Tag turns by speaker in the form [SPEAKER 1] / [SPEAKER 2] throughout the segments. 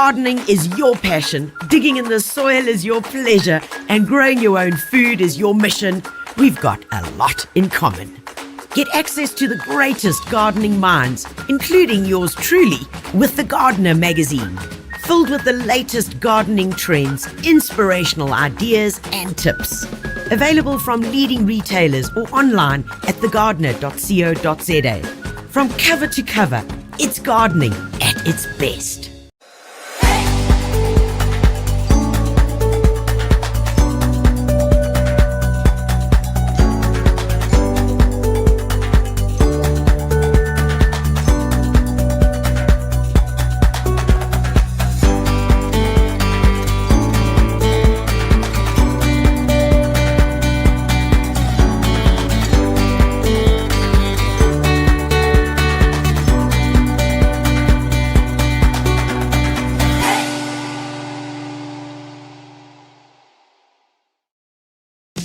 [SPEAKER 1] Gardening is your passion, digging in the soil is your pleasure, and growing your own food is your mission. We've got a lot in common. Get access to the greatest gardening minds, including yours truly, with The Gardener magazine, filled with the latest gardening trends, inspirational ideas and tips. Available from leading retailers or online at thegardener.co.za. From cover to cover, it's gardening at its best.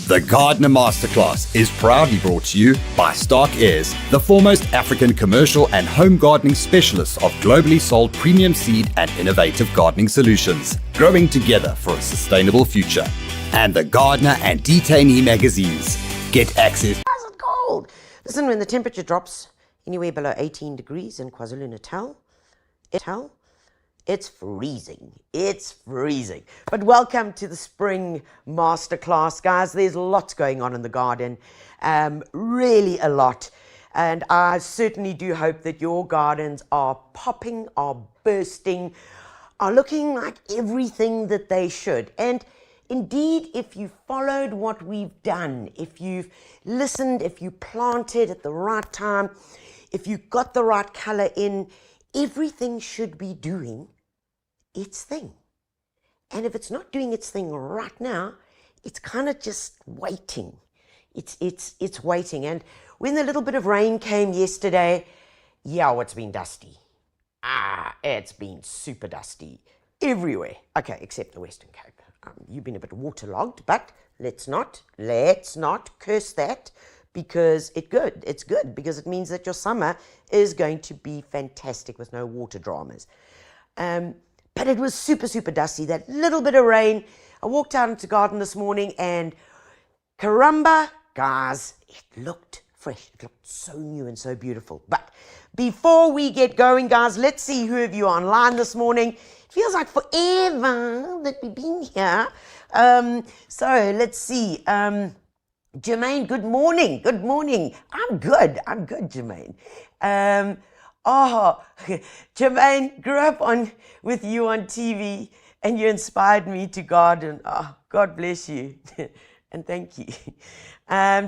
[SPEAKER 2] The Gardener Masterclass is proudly brought to you by Stark Airs, the foremost African commercial and home gardening specialists of globally sold premium seed and innovative gardening solutions, growing together for a sustainable future. And the Gardener and Detainee magazines. Get access.
[SPEAKER 1] How's it cold? Listen, when the temperature drops anywhere below 18 degrees in KwaZulu-Natal, it's freezing. It's freezing. But welcome to the Spring Masterclass, guys. There's lots going on in the garden, really a lot. And I certainly do hope that your gardens are popping, are bursting, are looking like everything that they should. And indeed, if you followed what we've done, if you've listened, if you planted at the right time, if you got the right color in, everything should be doing its thing. And if it's not doing its thing right now, it's kind of just waiting. It's waiting. And when the little bit of rain came yesterday, yeah, it's been dusty. It's been super dusty everywhere. Okay, except the Western Cape. You've been a bit waterlogged, but let's not curse that, because it's good because it means that your summer is going to be fantastic with no water dramas. But it was super, super dusty, that little bit of rain. I walked out into the garden this morning and caramba, guys, it looked fresh. It looked so new and so beautiful. But before we get going, guys, let's see who of you are online this morning. It feels like forever that we've been here. So let's see. Jermaine, good morning. Good morning. I'm good, Jermaine. Jermaine, grew up with you on TV and you inspired me to garden. Oh, God bless you. And thank you.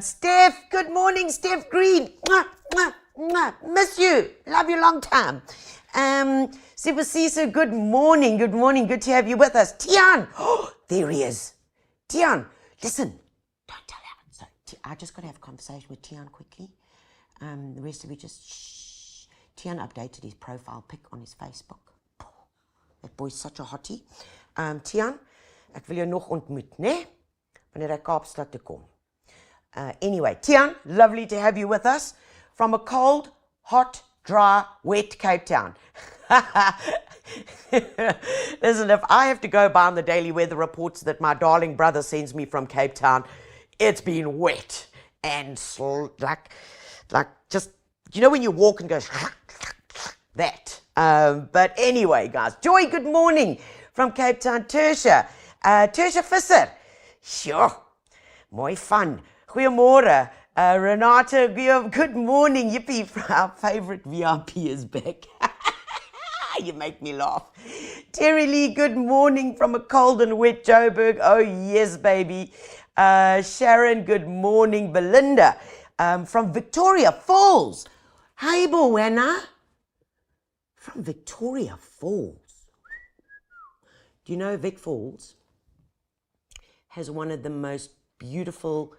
[SPEAKER 1] Steph, good morning, Steph Green. Mwah, mwah, mwah. Miss you. Love you long time. Sibasiso, good morning. Good morning. Good to have you with us. Tian. Oh, there he is. Tian, listen. Don't tell Alan. So, I just got to have a conversation with Tian quickly. The rest of you just shh. Tian updated his profile pic on his Facebook. That boy's such a hottie. Tian, ek wil jou nog ontmoet, né? Wanneer ek Kaapstad toe kom. Anyway, Tian, lovely to have you with us from a cold, hot, dry, wet Cape Town. Listen, if I have to go by on the daily weather reports that my darling brother sends me from Cape Town, it's been wet and like just, you know when you walk and go that. But anyway, guys, Joy, good morning from Cape Town. Tanya Visser, sure, mooi fun. Goeiemôre. Renata, good morning. Yippee, our favorite VIP is back. You make me laugh. Terry Lee, good morning from a cold and wet Joburg. Oh, yes, baby. Sharon, good morning. Belinda, from Victoria Falls. Hi, Bowenna. From Victoria Falls. Do you know Vic Falls has one of the most beautiful,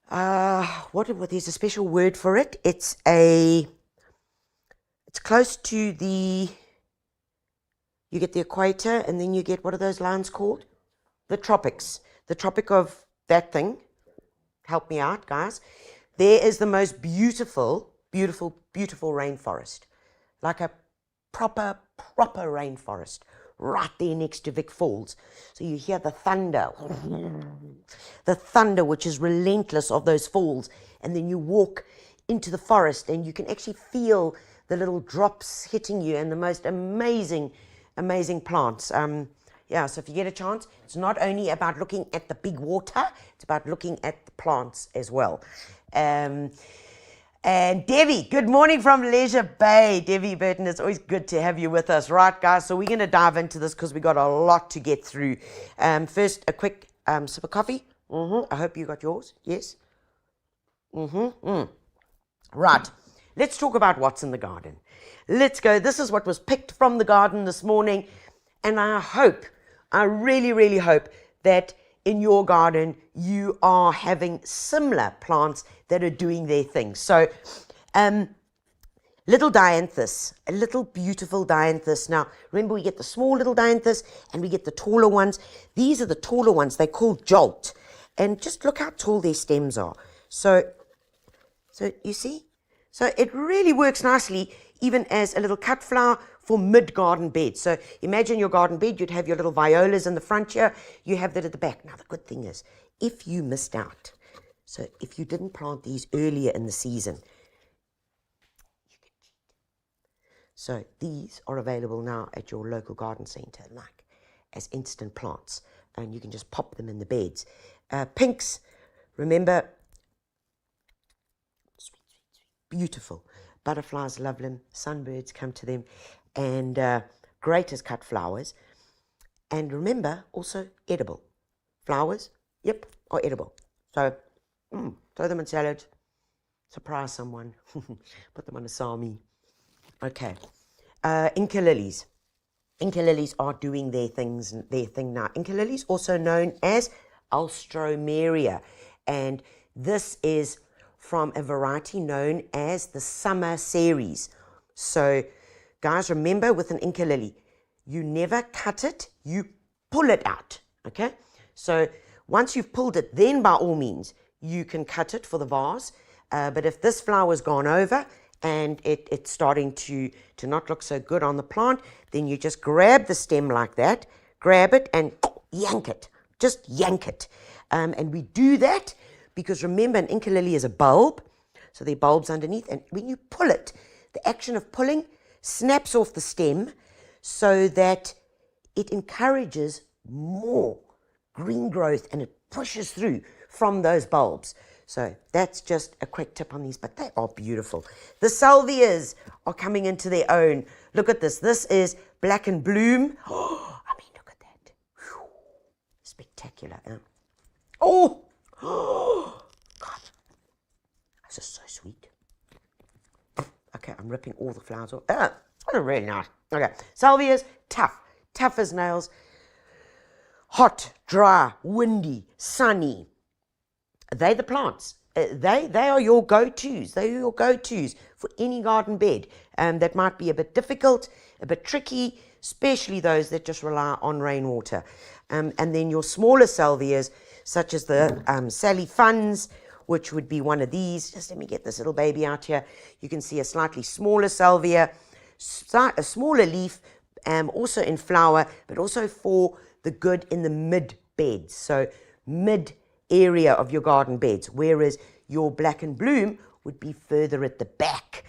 [SPEAKER 1] there's a special word for it. It's close to you get the equator, and then you get, what are those lines called? The tropics. The tropic of that thing. Help me out, guys. There is the most beautiful, beautiful, beautiful rainforest. Like a proper rainforest right there next to Vic Falls. So you hear the thunder which is relentless of those falls, and then you walk into the forest and you can actually feel the little drops hitting you and the most amazing plants. So if you get a chance, it's not only about looking at the big water, it's about looking at the plants as well. And Debbie, good morning from Leisure Bay. Debbie Burton, it's always good to have you with us. Right, guys, so we're going to dive into this because we got a lot to get through. First, a quick sip of coffee. I hope you got yours. Yes? Right, let's talk about what's in the garden. Let's go. This is what was picked from the garden this morning. And I really, really hope that in your garden, you are having similar plants that are doing their thing. So, little dianthus, a little beautiful dianthus. Now, remember, we get the small little dianthus and we get the taller ones. These are the taller ones. They're called jolt. And just look how tall their stems are. So you see? So it really works nicely even as a little cut flower for mid-garden beds. So imagine your garden bed, you'd have your little violas in the front here, you have that at the back. Now the good thing is, if you missed out, so if you didn't plant these earlier in the season, you can cheat. So these are available now at your local garden centre, like as instant plants, and you can just pop them in the beds. Pinks, remember, sweet, beautiful. Butterflies love them, sunbirds come to them, and great as cut flowers. And remember, also edible. Flowers, yep, are edible. So throw them in salads, surprise someone, put them on a salmi. Okay, Inca lilies. Inca lilies are doing their thing now. Inca lilies, also known as Alstroemeria, and this is from a variety known as the summer series. So guys, remember, with an Inca lily, you never cut it, you pull it out, okay? So once you've pulled it, then by all means, you can cut it for the vase. But if this flower's gone over and it's starting to not look so good on the plant, then you just grab the stem like that, grab it and yank it, just yank it. And we do that because remember, an Inca lily is a bulb, so there are bulbs underneath, and when you pull it, the action of pulling snaps off the stem so that it encourages more green growth and it pushes through from those bulbs. So that's just a quick tip on these, but they are beautiful. The salvias are coming into their own. Look at this. This is black and bloom. Oh, I mean, look at that. Whew. Spectacular. Oh, God. This is so sweet. Okay, I'm ripping all the flowers off. They're really nice. Okay, salvias, tough as nails. Hot, dry, windy, sunny. They're the plants. They are your go-tos. They are your go-tos for any garden bed that might be a bit difficult, a bit tricky, especially those that just rely on rainwater. And then your smaller salvias, such as the Sally Funds, which would be one of these. Just let me get this little baby out here. You can see a slightly smaller salvia, a smaller leaf, also in flower, but also for the good in the mid beds. So mid area of your garden beds, whereas your black and bloom would be further at the back.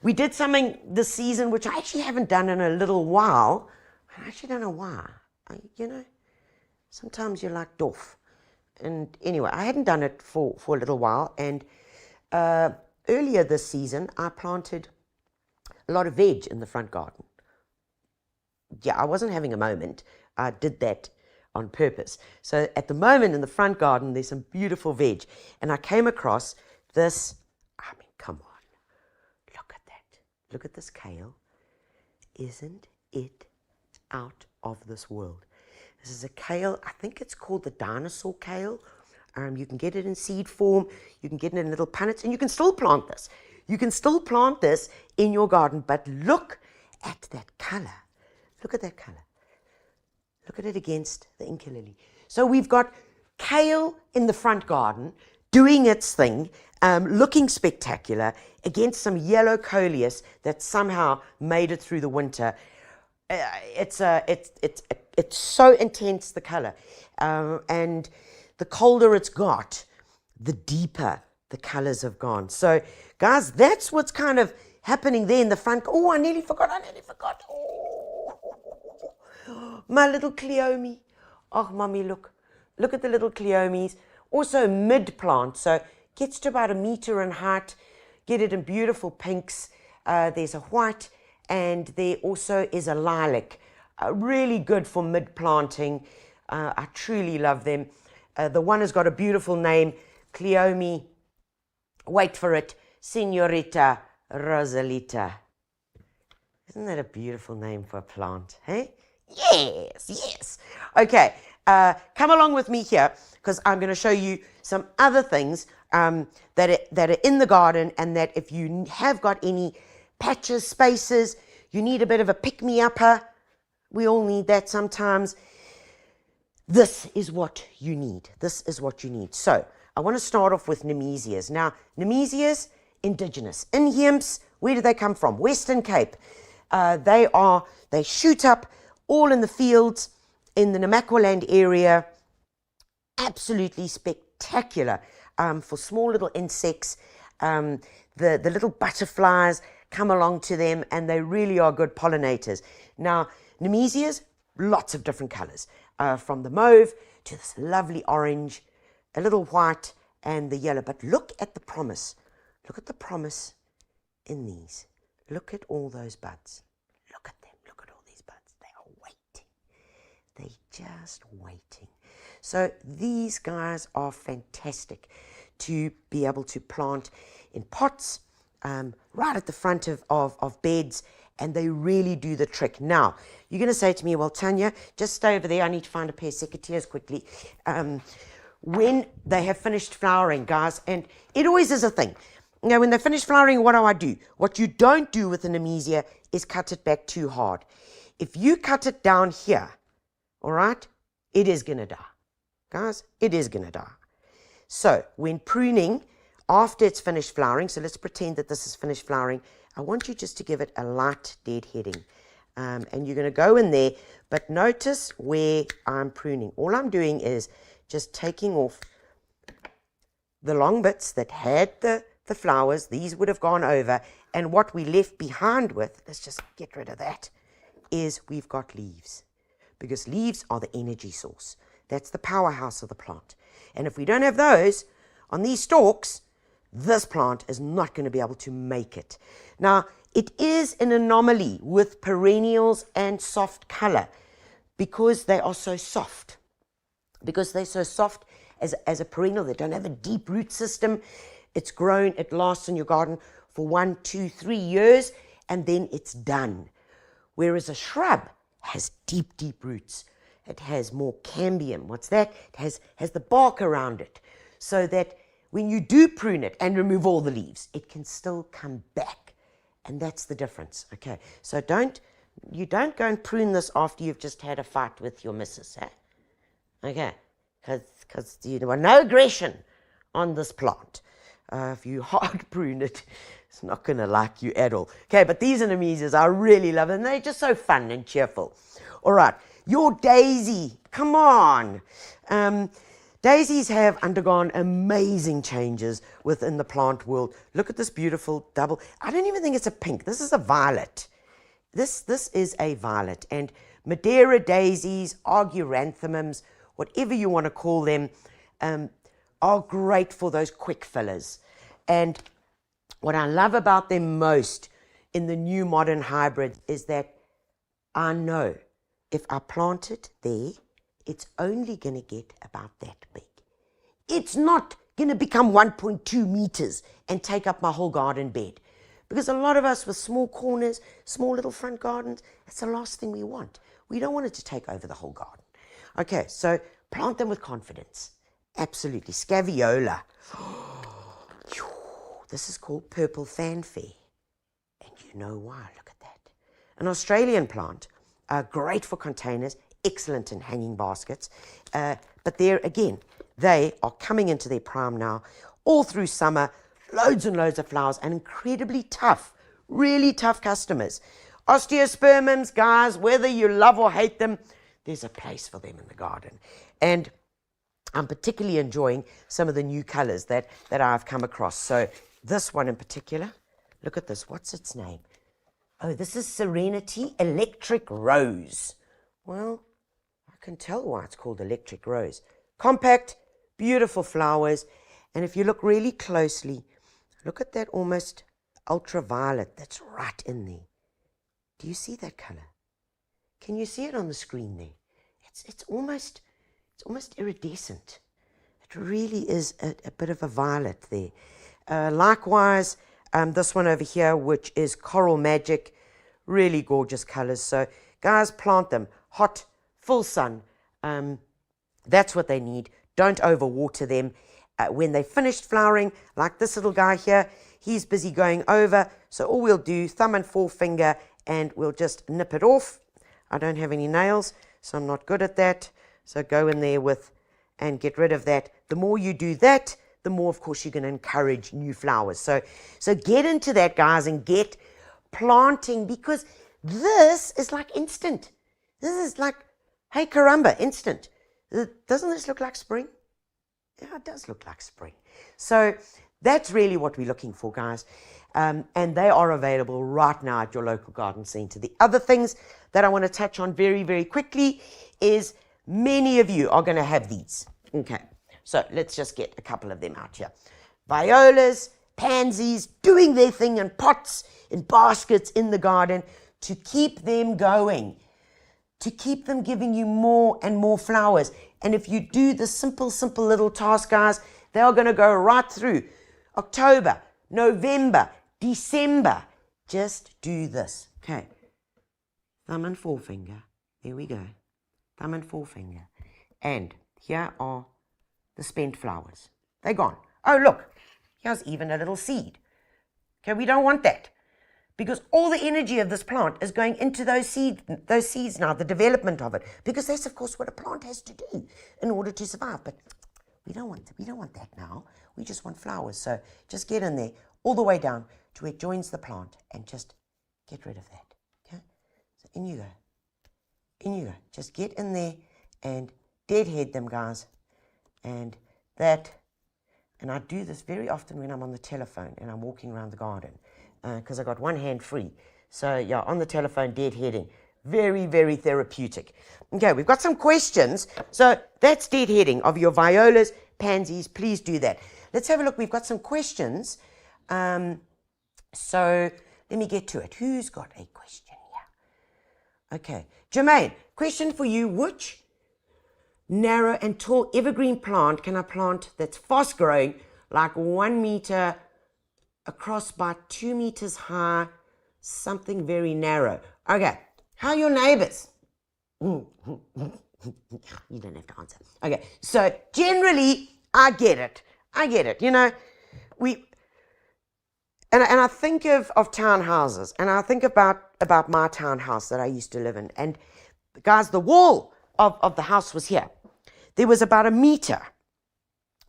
[SPEAKER 1] We did something this season which I actually haven't done in a little while. I actually don't know why. Sometimes you're like doff. And anyway, I hadn't done it for a little while. And earlier this season, I planted a lot of veg in the front garden. Yeah, I wasn't having a moment. I did that on purpose. So at the moment in the front garden, there's some beautiful veg. And I came across this, I mean, come on. Look at that. Look at this kale. Isn't it out of this world? This is a kale, I think it's called the dinosaur kale. You can get it in seed form. You can get it in little punnets, and you can still plant this. You can still plant this in your garden, but look at that color. Look at that color. Look at it against the Inca lily. So we've got kale in the front garden doing its thing, looking spectacular against some yellow coleus that somehow made it through the winter. It's so intense, the color, and the colder it's got, the deeper the colors have gone. So guys, that's what's kind of happening there in the front. Oh, I nearly forgot. Oh, my little cleome. Oh, mommy, look at the little cleomes. Also mid plant, so gets to about 1 meter in height. Get it in beautiful pinks. There's a white, and there also is a lilac. Really good for mid planting. I truly love them. The one has got a beautiful name, Cleome, wait for it, Senorita Rosalita. Isn't that a beautiful name for a plant, hey? Yes. Okay, come along with me here, because I'm going to show you some other things that are in the garden, and that if you have got any patches, spaces, you need a bit of a pick-me-upper. We all need that sometimes. This is what you need. So I want to start off with Nemesias. Now, Nemesias, indigenous. Inheem's, where do they come from? Western Cape. They shoot up all in the fields in the Namaqualand area. Absolutely spectacular for small little insects. The little butterflies come along to them, and they really are good pollinators. Now, Nemesias, lots of different colors, from the mauve to this lovely orange, a little white, and the yellow. But look at the promise. Look at the promise in these. Look at all those buds. Look at them. Look at all these buds. They are waiting. They're just waiting. So these guys are fantastic to be able to plant in pots, right at the front of beds, and they really do the trick. Now, you're going to say to me, well, Tanya, just stay over there. I need to find a pair of secateurs quickly. When they have finished flowering, guys, and it always is a thing. You know, when they finish flowering, what do I do? What you don't do with an Nemesia is cut it back too hard. If you cut it down here, all right, it is going to die. Guys, it is going to die. So when pruning, after it's finished flowering, so let's pretend that this is finished flowering, I want you just to give it a light deadheading. And you're going to go in there, but notice where I'm pruning. All I'm doing is just taking off the long bits that had the flowers. These would have gone over. And what we left behind with, let's just get rid of that, is we've got leaves. Because leaves are the energy source. That's the powerhouse of the plant. And if we don't have those on these stalks, this plant is not going to be able to make it. Now, it is an anomaly with perennials and soft color because they are so soft. Because they're so soft as a perennial, they don't have a deep root system. It's grown, it lasts in your garden for 1, 2, 3 years, and then it's done. Whereas a shrub has deep, deep roots. It has more cambium. What's that? It has the bark around it, so that when you do prune it and remove all the leaves, it can still come back. And that's the difference. Okay, so you don't go and prune this after you've just had a fight with your missus, eh? Okay, because you know, no aggression on this plant. If you hard prune it, it's not going to like you at all. Okay, but these Nemesias I really love, and they're just so fun and cheerful. All right, your daisy, come on. Daisies have undergone amazing changes within the plant world. Look at this beautiful double. I don't even think it's a pink. This is a violet. This is a violet. And Madeira daisies, arguranthemums, whatever you want to call them, are great for those quick fillers. And what I love about them most in the new modern hybrid is that I know if I plant it there, it's only going to get about that big. It's not going to become 1.2 meters and take up my whole garden bed. Because a lot of us with small corners, small little front gardens, it's the last thing we want. We don't want it to take over the whole garden. Okay, so plant them with confidence. Absolutely. Scaviola. This is called purple fanfare. And you know why. Look at that. An Australian plant, great for containers, excellent in hanging baskets. But there again, they are coming into their prime now, all through summer, loads and loads of flowers, and incredibly tough, really tough customers. Osteospermums, guys, whether you love or hate them, there's a place for them in the garden. And I'm particularly enjoying some of the new colors that I've come across. So this one in particular, look at this. What's its name? Oh, this is Serenity Electric Rose. Well, I can tell why it's called Electric Rose. Compact, beautiful flowers. And if you look really closely, look at that almost ultraviolet that's right in there. Do you see that color? Can you see it on the screen there? It's almost iridescent. It really is a bit of a violet there. Likewise, this one over here, which is Coral Magic, really gorgeous colors. So guys, plant them hot, full sun. That's what they need. Don't overwater them. When they finished flowering, like this little guy here, he's busy going over. So all we'll do, thumb and forefinger, and we'll just nip it off. I don't have any nails, so I'm not good at that. So go in there with and get rid of that. The more you do that, the more, of course, you're going to encourage new flowers. So get into that, guys, and get planting, because this is like instant. This is like, hey, caramba, instant. Doesn't this look like spring? Yeah, it does look like spring. So that's really what we're looking for, guys. And they are available right now at your local garden centre. The other things that I want to touch on very, very quickly is many of you are going to have these. Okay, so let's just get a couple of them out here. Violas, pansies, doing their thing in pots, in baskets, in the garden, to keep them going, to keep them giving you more and more flowers. And if you do the simple little task, guys, they are going to go right through October, November, December. Just do this. Okay. Thumb and forefinger. There we go. Thumb and forefinger. And here are the spent flowers. They're gone. Oh, look. Here's even a little seed. Okay, we don't want that, because all the energy of this plant is going into those seeds now, the development of it, because that's, of course, what a plant has to do in order to survive. But we don't want that now. We just want flowers. So just get in there all the way down to where it joins the plant and just get rid of that. Okay? So in you go. In you go. Just get in there and deadhead them, guys. And that, and I do this very often when I'm on the telephone and I'm walking around the garden, because I got one hand free. So yeah, on the telephone, deadheading. Very, very therapeutic. Okay, we've got some questions. So that's deadheading of your violas, pansies. Please do that. Let's have a look. We've got some questions. So let me get to it. Who's got a question here? Okay, Jermaine, question for you. Which narrow and tall evergreen plant can I plant that's fast growing, like 1 meter across by 2 meters high, something very narrow? Okay, how are your neighbors? You don't have to answer. Okay, so generally, I get it. You know, and I think of townhouses, and I think about my townhouse that I used to live in. And guys, the wall of the house was here. There was about 1 meter,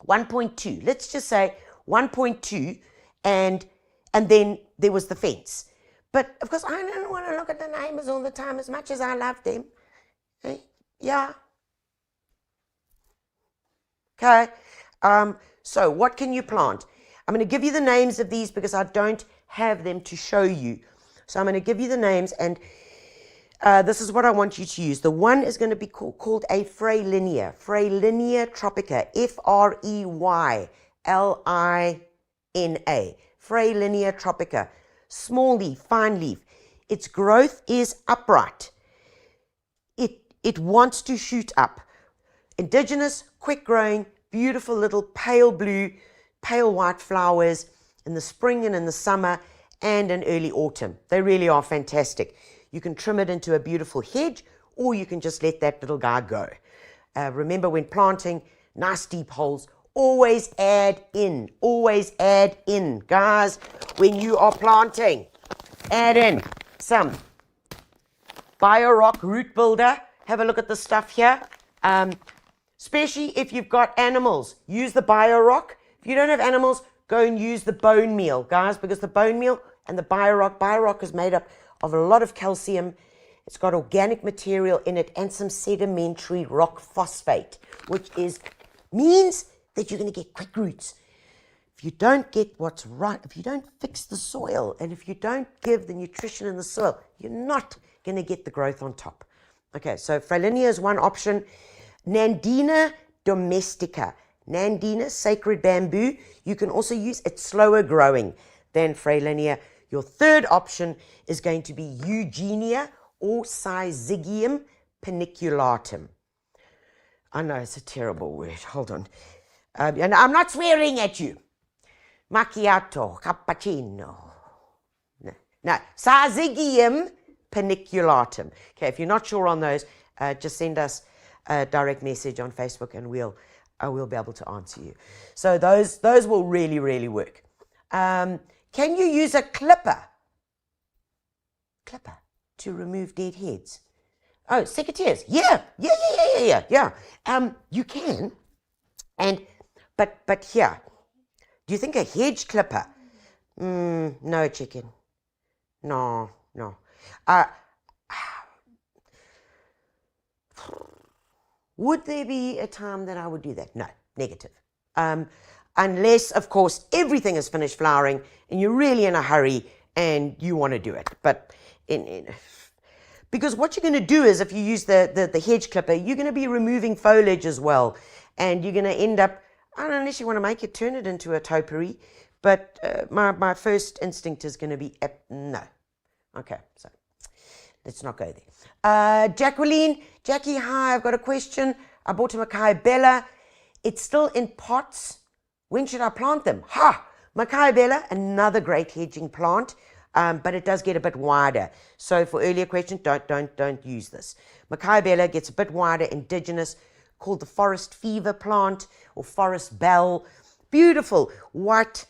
[SPEAKER 1] 1.2. Let's just say 1.2, and then there was the fence. But of course, I don't want to look at the neighbors all the time, as much as I love them. Yeah. Okay. So what can you plant? I'm going to give you the names of these because I don't have them to show you. So I'm going to give you the names, and this is what I want you to use. The one is going to be called a Freylinia tropica, Freylina, Freylinia tropica. Small leaf, fine leaf. Its growth is upright. It wants to shoot up. Indigenous, quick growing, beautiful little pale blue, pale white flowers in the spring and in the summer and in early autumn. They really are fantastic. You can trim it into a beautiful hedge, or you can just let that little guy go. Remember, when planting, nice deep holes. Always add in. Guys, when you are planting, add in some BioRock root builder. Have a look at the stuff here. especially if you've got animals. Use the bio rock. If you don't have animals, go and use the bone meal, guys, because the bone meal and the bio rock is made up of a lot of calcium. It's got organic material in it and some sedimentary rock phosphate, which means that you're going to get quick roots. If you don't get what's right, if you don't fix the soil, and if you don't give the nutrition in the soil, you're not going to get the growth on top. Okay, so Fralinia is one option. Nandina domestica. Nandina, sacred bamboo. You can also use it slower growing than Fralinia. Your third option is going to be Eugenia or Syzygium paniculatum. I know it's a terrible word. Hold on. And I'm not swearing at you. Macchiato, cappuccino. No. Syzygium paniculatum. Okay, if you're not sure on those, just send us a direct message on Facebook and we'll be able to answer you. So those will really, really work. Can you use a clipper to remove dead heads? Oh, secateurs. Yeah. You can. But here, do you think a hedge clipper? No, chicken. No. Would there be a time that I would do that? No, negative. Unless, of course, everything is finished flowering and you're really in a hurry and you want to do it. But because what you're going to do is, if you use the hedge clipper, you're going to be removing foliage as well. And you're going to end up, I don't know, unless you want to turn it into a topiary. But my first instinct is going to be, no. Okay, so let's not go there. Jackie, hi, I've got a question. I bought a Mackay Bella. It's still in pots. When should I plant them? Mackay Bella, another great hedging plant, but it does get a bit wider. So for earlier questions, don't use this. Mackay Bella gets a bit wider, indigenous, called the forest fever plant or forest bell. Beautiful, white,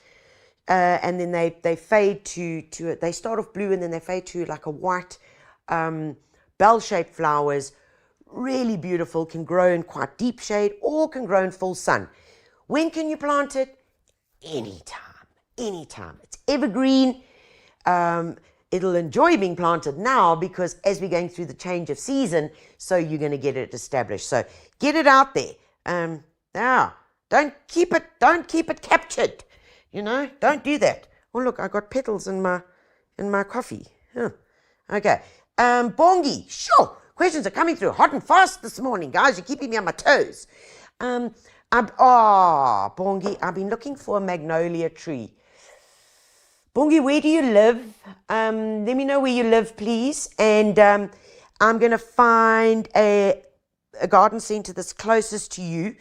[SPEAKER 1] and then they fade to they start off blue and then they fade to like a white bell-shaped flowers. Really beautiful, can grow in quite deep shade or can grow in full sun. When can you plant it? Anytime. It's evergreen. It'll enjoy being planted now because as we're going through the change of season, so you're going to get it established. So get it out there. Now, don't keep it captured. Don't do that. Oh look, I got petals in my coffee. Okay. Bongi, sure. Questions are coming through hot and fast this morning, guys. You're keeping me on my toes. Bongi, I've been looking for a magnolia tree. Bongi, where do you live? Let me know where you live, please. And I'm going to find a garden centre that's closest to you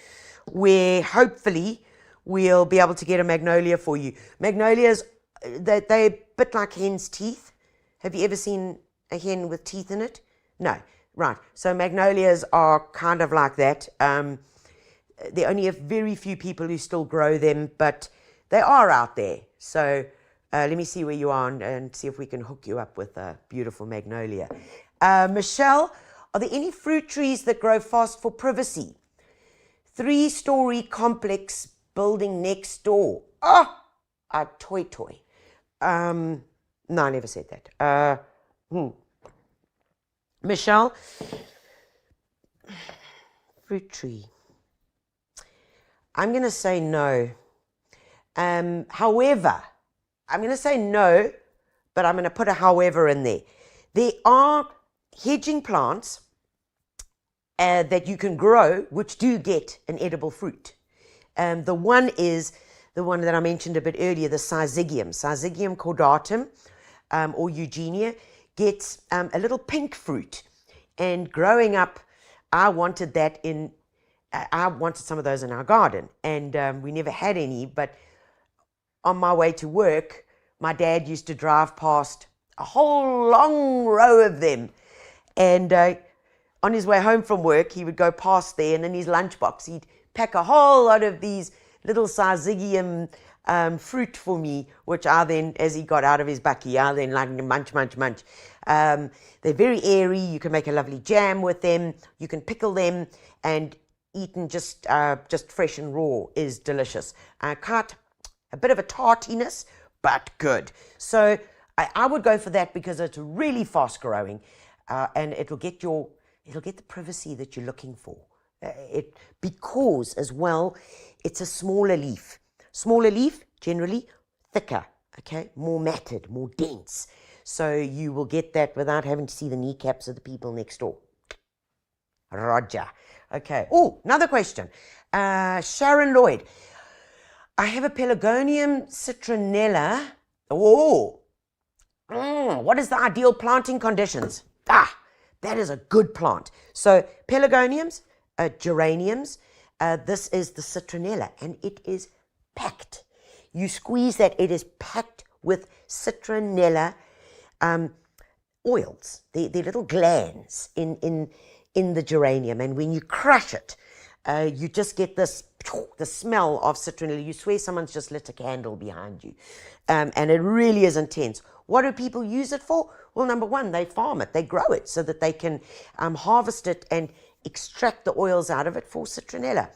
[SPEAKER 1] where hopefully we'll be able to get a magnolia for you. Magnolias, they're a bit like hen's teeth. Have you ever seen a hen with teeth in it? No. Right. So magnolias are kind of like that. There are only a very few people who still grow them, but they are out there. So let me see where you are and see if we can hook you up with a beautiful magnolia. Michelle, are there any fruit trees that grow fast for privacy? 3-story complex building next door. A toy. No, I never said that. Michelle, fruit tree. I'm going to say no. However, I'm going to say no, but I'm going to put a however in there. There are hedging plants that you can grow which do get an edible fruit. The one is the one that I mentioned a bit earlier, the Syzygium caudatum or Eugenia. Gets a little pink fruit, and growing up I wanted some of those in our garden, and we never had any, but on my way to work my dad used to drive past a whole long row of them, and on his way home from work he would go past there, and in his lunchbox he'd pack a whole lot of these little Syzygium fruit for me, which I then, as he got out of his bakkie, I then like munch. They're very airy. You can make a lovely jam with them. You can pickle them, and eaten just fresh and raw is delicious. Quite a bit of a tartiness, but good. So I would go for that because it's really fast growing, and it'll get the privacy that you're looking for. Because as well, it's a smaller leaf. Smaller leaf, generally thicker, okay, more matted, more dense. So you will get that without having to see the kneecaps of the people next door. Roger. Okay. Oh, another question. Sharon Lloyd. I have a Pelargonium citronella. What is the ideal planting conditions? That is a good plant. So pelargoniums, geraniums, this is the citronella, and it is packed. You squeeze that, it is packed with citronella oils, the little glands in the geranium, and when you crush it, you just get the smell of citronella. You swear someone's just lit a candle behind you, and it really is intense. What do people use it for? Well, number one, they farm it, they grow it so that they can harvest it and extract the oils out of it for citronella.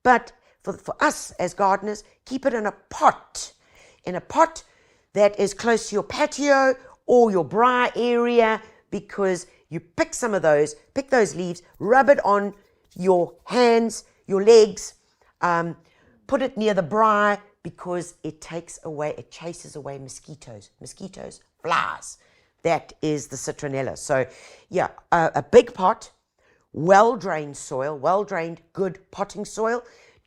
[SPEAKER 1] But for us as gardeners, keep it in a pot that is close to your patio or your braai area, because you pick those leaves, rub it on your hands, your legs, put it near the braai, because it chases away mosquitoes, flies. That is the citronella. So yeah, a big pot, well-drained soil, well-drained, good potting soil.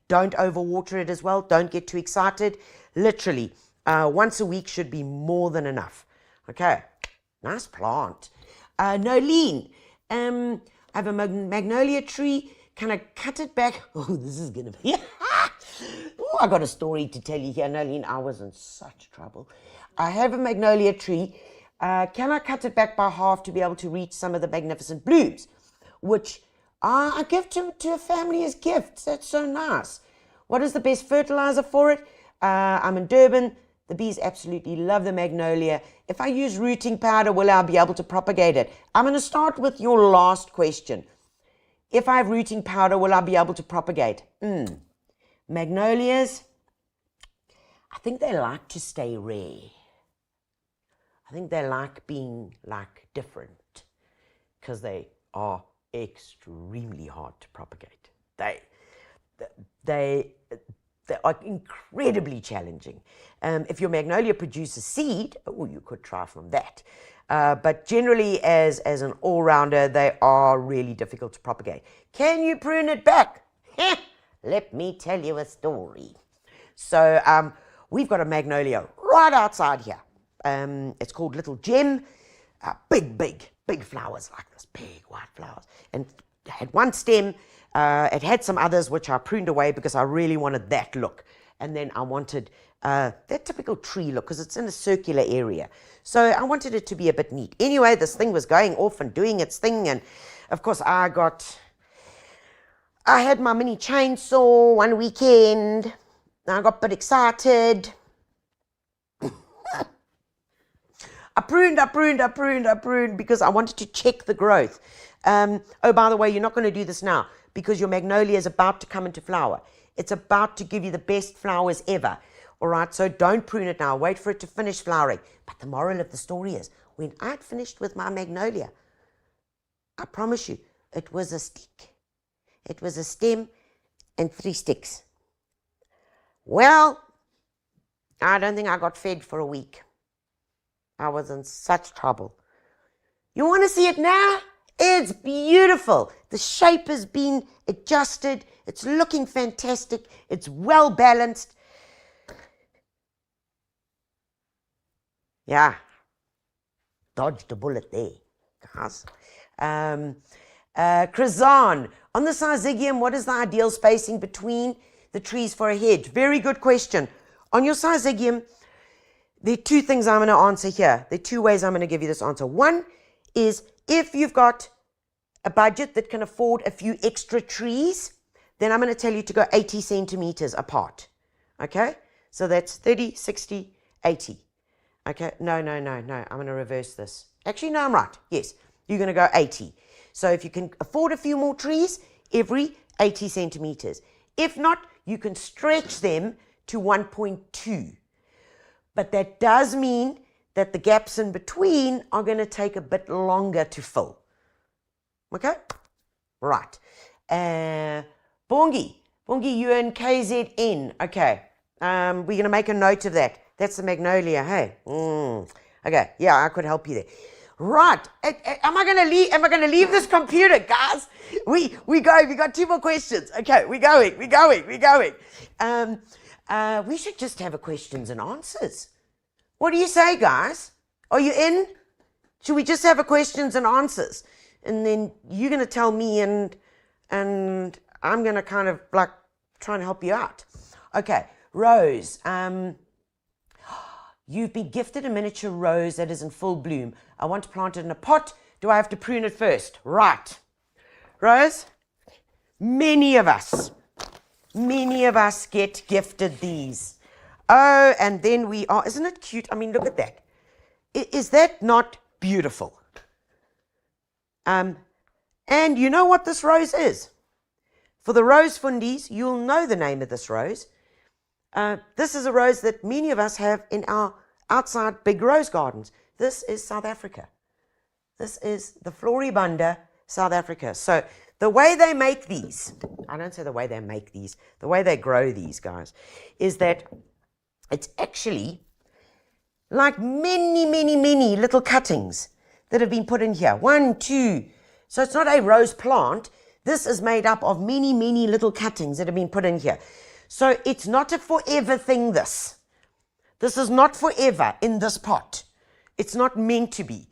[SPEAKER 1] Don't overwater it as well. Don't get too excited. Literally, once a week should be more than enough. Okay, nice plant. Nolene, I have a magnolia tree. Can I cut it back? Oh, this is going to be... Oh, I got a story to tell you here, Nolene. I was in such trouble. I have a magnolia tree. Can I cut it back by half to be able to reach some of the magnificent blooms, which I give to a family as gifts? That's so nice. What is the best fertilizer for it? I'm in Durban. The bees absolutely love the magnolia. If I use rooting powder, will I be able to propagate it? I'm going to start with your last question. If I have rooting powder, will I be able to propagate? Magnolias, I think they like to stay rare. I think they like being different, because they are extremely hard to propagate. They are incredibly challenging. If your magnolia produces seed, you could try from that. But generally, as an all-rounder, they are really difficult to propagate. Can you prune it back? Let me tell you a story. So we've got a magnolia right outside here. It's called Little Gem. Big flowers like this, big white flowers. And it had one stem. It had some others which I pruned away because I really wanted that look. And then I wanted that typical tree look, because it's in a circular area. So I wanted it to be a bit neat. Anyway, this thing was going off and doing its thing. And of course, I had my mini chainsaw one weekend. I got a bit excited. I pruned because I wanted to check the growth. Oh, by the way, you're not going to do this now, because your magnolia is about to come into flower. It's about to give you the best flowers ever. All right, so don't prune it now. Wait for it to finish flowering. But the moral of the story is, when I'd finished with my magnolia, I promise you, it was a stick. It was a stem and 3 sticks. Well, I don't think I got fed for a week. I was in such trouble. You want to see it now? It's beautiful. The shape has been adjusted. It's looking fantastic. It's well balanced. Yeah, dodged a bullet there, guys. Krazan, on the Syzygium, what is the ideal spacing between the trees for a hedge? Very good question. On your Syzygium, there are 2 things I'm going to answer here. There are 2 ways I'm going to give you this answer. One is, if you've got a budget that can afford a few extra trees, then I'm going to tell you to go 80 centimeters apart. Okay? So that's 30, 60, 80. Okay? No. I'm going to reverse this. Actually, no, I'm right. Yes. You're going to go 80. So if you can afford a few more trees, every 80 centimeters. If not, you can stretch them to 1.2. But that does mean that the gaps in between are going to take a bit longer to fill. Okay? Right. Bongi, you're in KZN. Okay. We're going to make a note of that. That's the magnolia, hey? Okay, yeah, I could help you there. Right. Am I going to leave this computer, guys? We go. We got 2 more questions. Okay, we're going. We should just have a questions and answers. What do you say, guys? Are you in? Should we just have a questions and answers? And then you're going to tell me and I'm going to kind of like try and help you out. Okay, Rose. You've been gifted a miniature rose that is in full bloom. I want to plant it in a pot. Do I have to prune it first? Right. Rose, many of us get gifted these. Oh, and then we are, isn't it cute? I mean, look at that. Is that not beautiful? And you know what this rose is? For the rose fundies, you'll know the name of this rose. This is a rose that many of us have in our outside big rose gardens. This is South Africa. This is the Floribunda, South Africa. So the way they make these, I don't say the way they make these, the way they grow these, guys, is that it's actually like many little cuttings that have been put in here. 1, 2. So it's not a rose plant. This is made up of many little cuttings that have been put in here. So it's not a forever thing, this. This is not forever in this pot. It's not meant to be.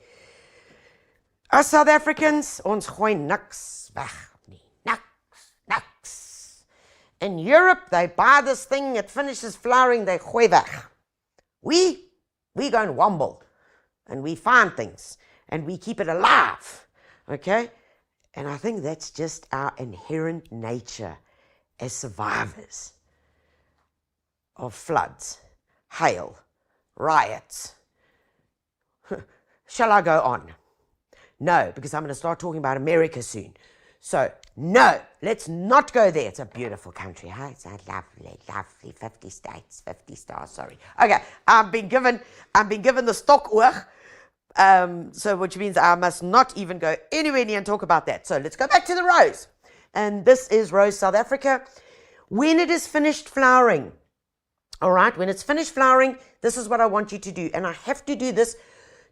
[SPEAKER 1] Us South Africans, ons gooi niks weg nie. Niks. In Europe, they buy this thing, it finishes flowering, they gooi weg. We go and womble, and we find things, and we keep it alive, okay? And I think that's just our inherent nature as survivors of floods, hail, riots. Shall I go on? No, because I'm going to start talking about America soon. So, no, let's not go there. It's a beautiful country. Huh? It's a lovely 50 states, 50 stars, sorry. Okay, I've been given the stokoog, so which means I must not even go anywhere near and talk about that. So let's go back to the rose. And this is Rose South Africa. When it is finished flowering, all right, when it's finished flowering, this is what I want you to do. And I have to do this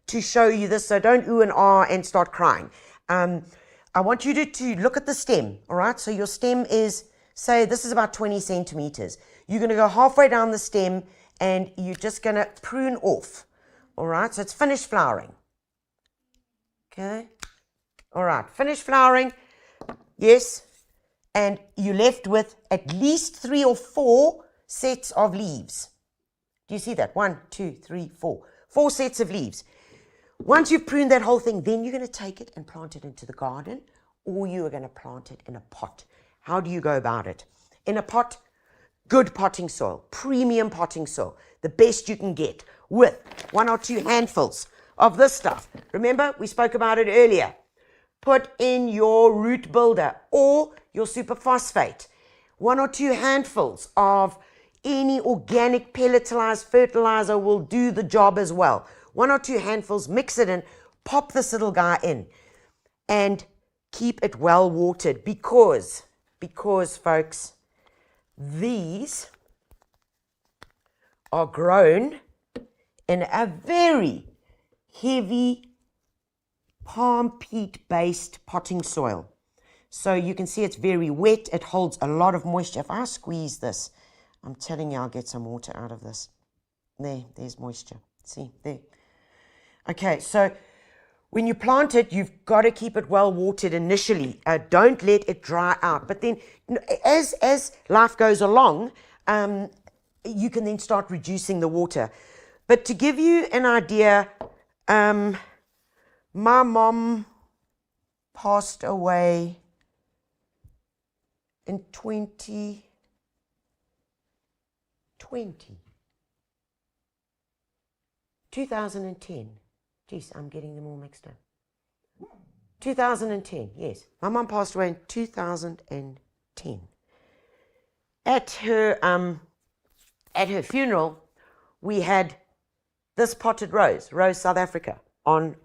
[SPEAKER 1] to show you this, so don't ooh and ah and start crying. I want you to look at the stem, all right? So your stem is, say, this is about 20 centimeters. You're going to go halfway down the stem, and you're just going to prune off, all right? So it's finished flowering, okay? All right, finished flowering, yes, and you're left with at least 3 or 4 sets of leaves. Do you see that? 1, 2, 3, 4. 4 sets of leaves. Once you've pruned that whole thing, then you're going to take it and plant it into the garden, or you are going to plant it in a pot. How do you go about it? In a pot, good potting soil, premium potting soil, the best you can get, with 1 or 2 handfuls of this stuff. Remember, we spoke about it earlier. Put in your root builder or your superphosphate. 1 or 2 handfuls of any organic pelletized fertilizer will do the job as well. 1 or 2 handfuls, mix it in, pop this little guy in, and keep it well watered because folks, these are grown in a very heavy palm peat based potting soil. So you can see it's very wet. It holds a lot of moisture. If I squeeze this, I'm telling you, I'll get some water out of this. There's moisture. See, there. Okay, so when you plant it, you've got to keep it well watered initially. Don't let it dry out. But then, as life goes along, you can then start reducing the water. But to give you an idea, my mom passed away in 2020. 2010. Jeez, I'm getting them all mixed up. 2010, yes. My mom passed away in 2010. 10. At her funeral, we had this potted rose South Africa, on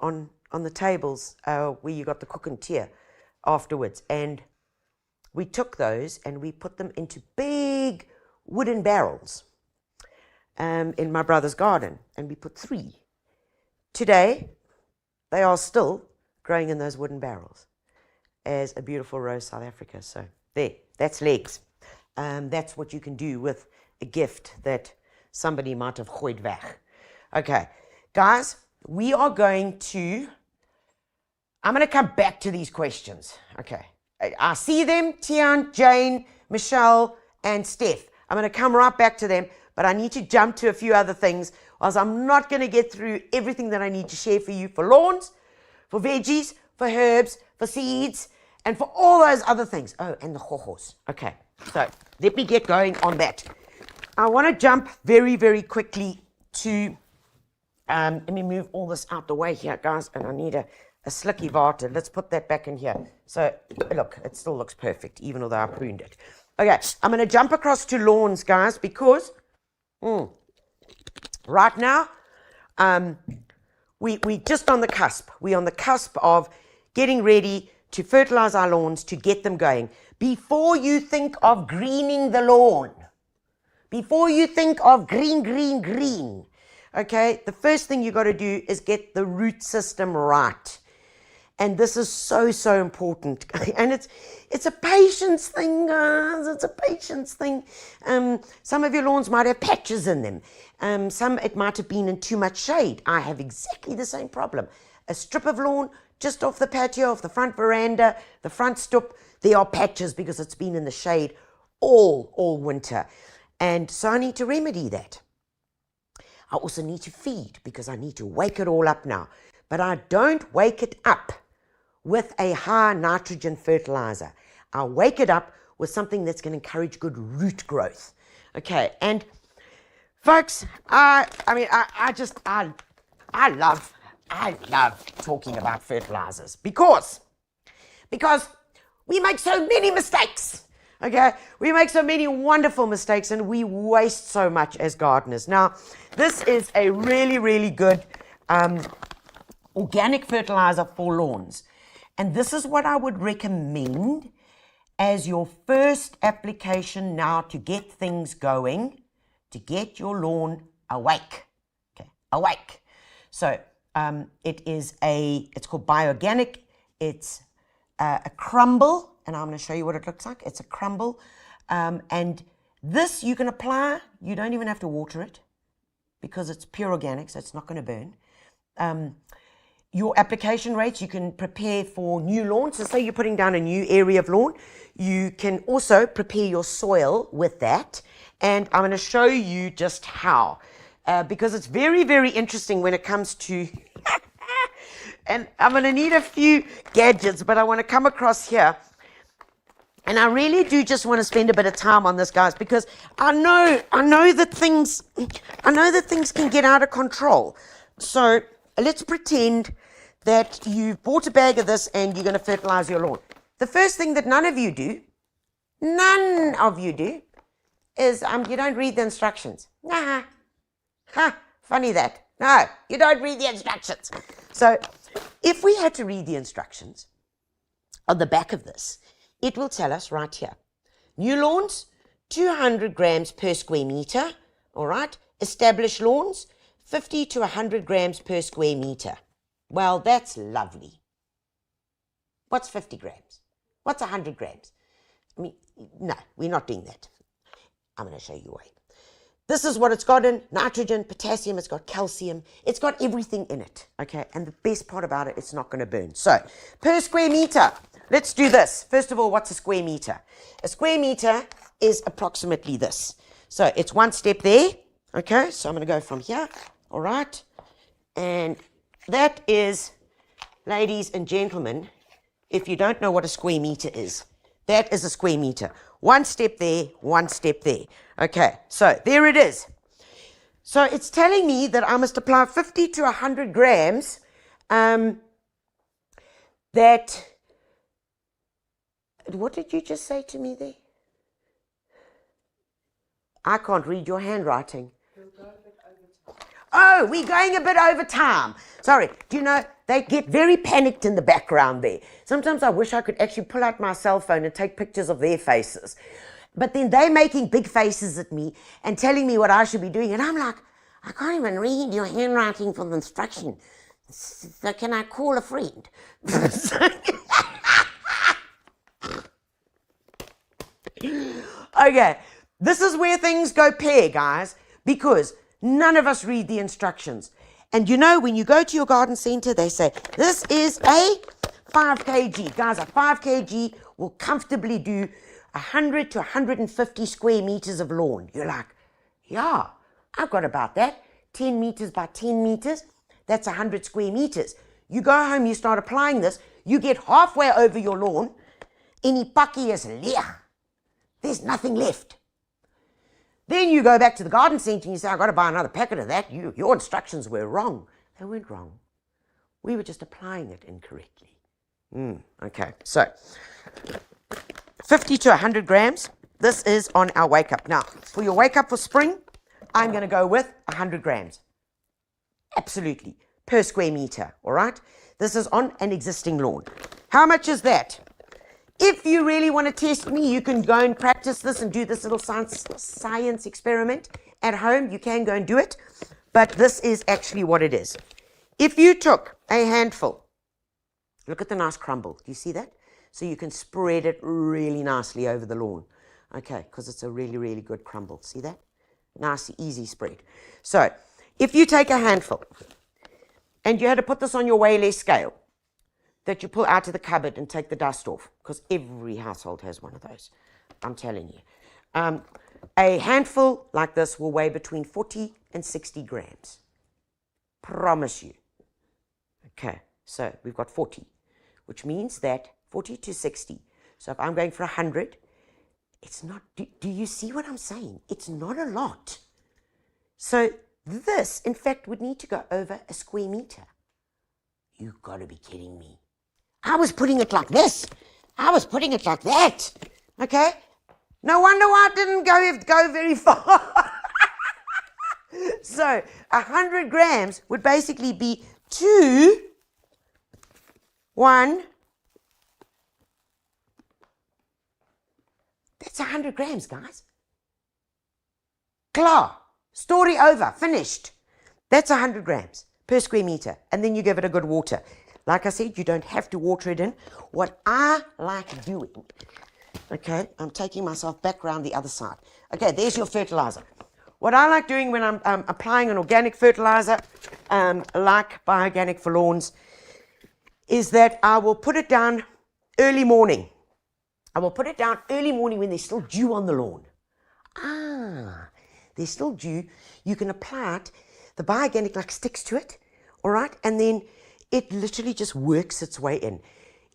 [SPEAKER 1] the tables where you got the cook and tear afterwards. And we took those and we put them into big wooden barrels in my brother's garden, and we put 3. Today, they are still growing in those wooden barrels as a beautiful rose South Africa. So there, that's legs. That's what you can do with a gift that somebody might have gooid weg. Okay, guys, I'm going to come back to these questions. Okay, I see them, Tian, Jane, Michelle, and Steph. I'm going to come right back to them, but I need to jump to a few other things, as I'm not going to get through everything that I need to share for you for lawns, for veggies, for herbs, for seeds, and for all those other things. Oh, and the hohos. Okay, so let me get going on that. I want to jump very, very quickly to, let me move all this out the way here, guys, and I need a slicky water. Let's put that back in here. So, look, it still looks perfect, even though I pruned it. Okay, I'm going to jump across to lawns, guys, because right now, we just on the cusp. We're on the cusp of getting ready to fertilize our lawns, to get them going. Before you think of greening the lawn, before you think of green, okay, the first thing you got to do is get the root system right. And this is so, so important. And it's a patience thing, guys. It's a patience thing. Some of your lawns might have patches in them. Some, it might have been in too much shade. I have exactly the same problem. A strip of lawn just off the patio, off the front veranda, the front stoop, there are patches because it's been in the shade all winter. And so I need to remedy that. I also need to feed, because I need to wake it all up now. But I don't wake it up with a high nitrogen fertilizer. I wake it up with something that's going to encourage good root growth. Okay, and folks, I love talking about fertilizers because we make so many mistakes. Okay, we make so many wonderful mistakes, and we waste so much as gardeners. Now, this is a really, really good organic fertilizer for lawns. And this is what I would recommend as your first application now to get things going, to get your lawn awake. Okay, awake. So it's called bioorganic. It's a crumble, and I'm going to show you what it looks like. It's a crumble. And this you can apply. You don't even have to water it because it's pure organic, so it's not going to burn. Your application rates, you can prepare for new lawns. So say you're putting down a new area of lawn, you can also prepare your soil with that. And I'm going to show you just how, because it's very, very interesting when it comes to, and I'm going to need a few gadgets, but I want to come across here. And I really do just want to spend a bit of time on this, guys, because I know that things can get out of control. So let's pretend that you've bought a bag of this and you're going to fertilize your lawn. The first thing that none of you do, is you don't read the instructions. Nah. Ha, funny that. No, you don't read the instructions. So if we had to read the instructions on the back of this, it will tell us right here. New lawns, 200 grams per square meter. All right. Established lawns, 50 to 100 grams per square meter. Well, that's lovely. What's 50 grams? What's 100 grams? I mean, no, we're not doing that. I'm going to show you why. This is what it's got in: nitrogen, potassium, it's got calcium, it's got everything in it, okay? And the best part about it, it's not going to burn. So, per square meter, let's do this. First of all, what's a square meter? A square meter is approximately this. So, it's one step there, okay? So, I'm going to go from here, all right? And that is, ladies and gentlemen, if you don't know what a square meter is, that is a square meter. One step there, one step there. Okay, so there it is. So it's telling me that I must apply 50 to 100 grams. What did you just say to me there? I can't read your handwriting. Oh, we're going a bit over time. Sorry. Do you know, they get very panicked in the background there. Sometimes I wish I could actually pull out my cell phone and take pictures of their faces. But then they're making big faces at me and telling me what I should be doing. And I'm like, I can't even read your handwriting for the instruction. So can I call a friend? Okay, this is where things go pear, guys, because none of us read the instructions. And you know, when you go to your garden center, they say, this is a 5 kg. Guys, a 5 kg will comfortably do 100 to 150 square meters of lawn. You're like, yeah, I've got about that. 10 meters by 10 meters, that's 100 square meters. You go home, you start applying this, you get halfway over your lawn, any pakkie is leer. There's nothing left. Then you go back to the garden centre and you say, I've got to buy another packet of that. Your instructions were wrong. They weren't wrong. We were just applying it incorrectly. Okay, so 50 to 100 grams. This is on our wake up. Now, for your wake up for spring, I'm going to go with 100 grams. Absolutely. Per square meter, all right? This is on an existing lawn. How much is that? If you really want to test me, you can go and practice this and do this little science experiment at home. You can go and do it, but this is actually what it is. If you took a handful, look at the nice crumble. Do you see that? So you can spread it really nicely over the lawn. Okay, because it's a really, really good crumble. See that? Nice, easy spread. So if you take a handful and you had to put this on your weigh less scale, that you pull out of the cupboard and take the dust off, because every household has one of those, I'm telling you. A handful like this will weigh between 40 and 60 grams. Promise you. Okay, so we've got 40, which means that 40 to 60. So if I'm going for 100, it's not, do you see what I'm saying? It's not a lot. So this, in fact, would need to go over a square meter. You've got to be kidding me. I was putting it like this. I was putting it like that. Okay? No wonder why I didn't go very far. So 100 grams would basically be 2, 1. That's 100 grams, guys. Klaar. Story over. Finished. That's 100 grams per square meter. And then you give it a good water. Like I said, you don't have to water it in. What I like doing, okay, I'm taking myself back around the other side. Okay, there's your fertilizer. What I like doing when I'm applying an organic fertilizer, like Bioorganic for Lawns, is that I will put it down early morning. I will put it down early morning when there's still dew on the lawn. There's still dew. You can apply it. The Bioorganic like sticks to it, all right, and then it literally just works its way in.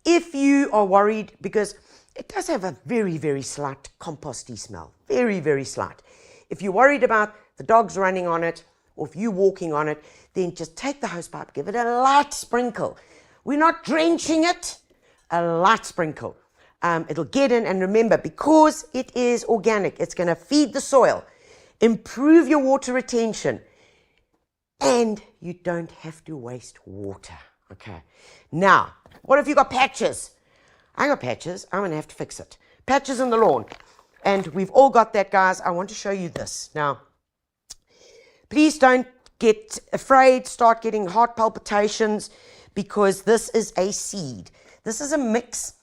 [SPEAKER 1] If you are worried, because it does have a very, very slight composty smell, very, very slight. If you're worried about the dogs running on it, or if you're walking on it, then just take the hosepipe, give it a light sprinkle. We're not drenching it, a light sprinkle. It'll get in, and remember, because it is organic, it's going to feed the soil, improve your water retention, and you don't have to waste water. Okay. Now, what if you got patches? I got patches. I'm going to have to fix it. Patches in the lawn. And we've all got that, guys. I want to show you this. Now, please don't get afraid, start getting heart palpitations, because this is a seed. This is a mix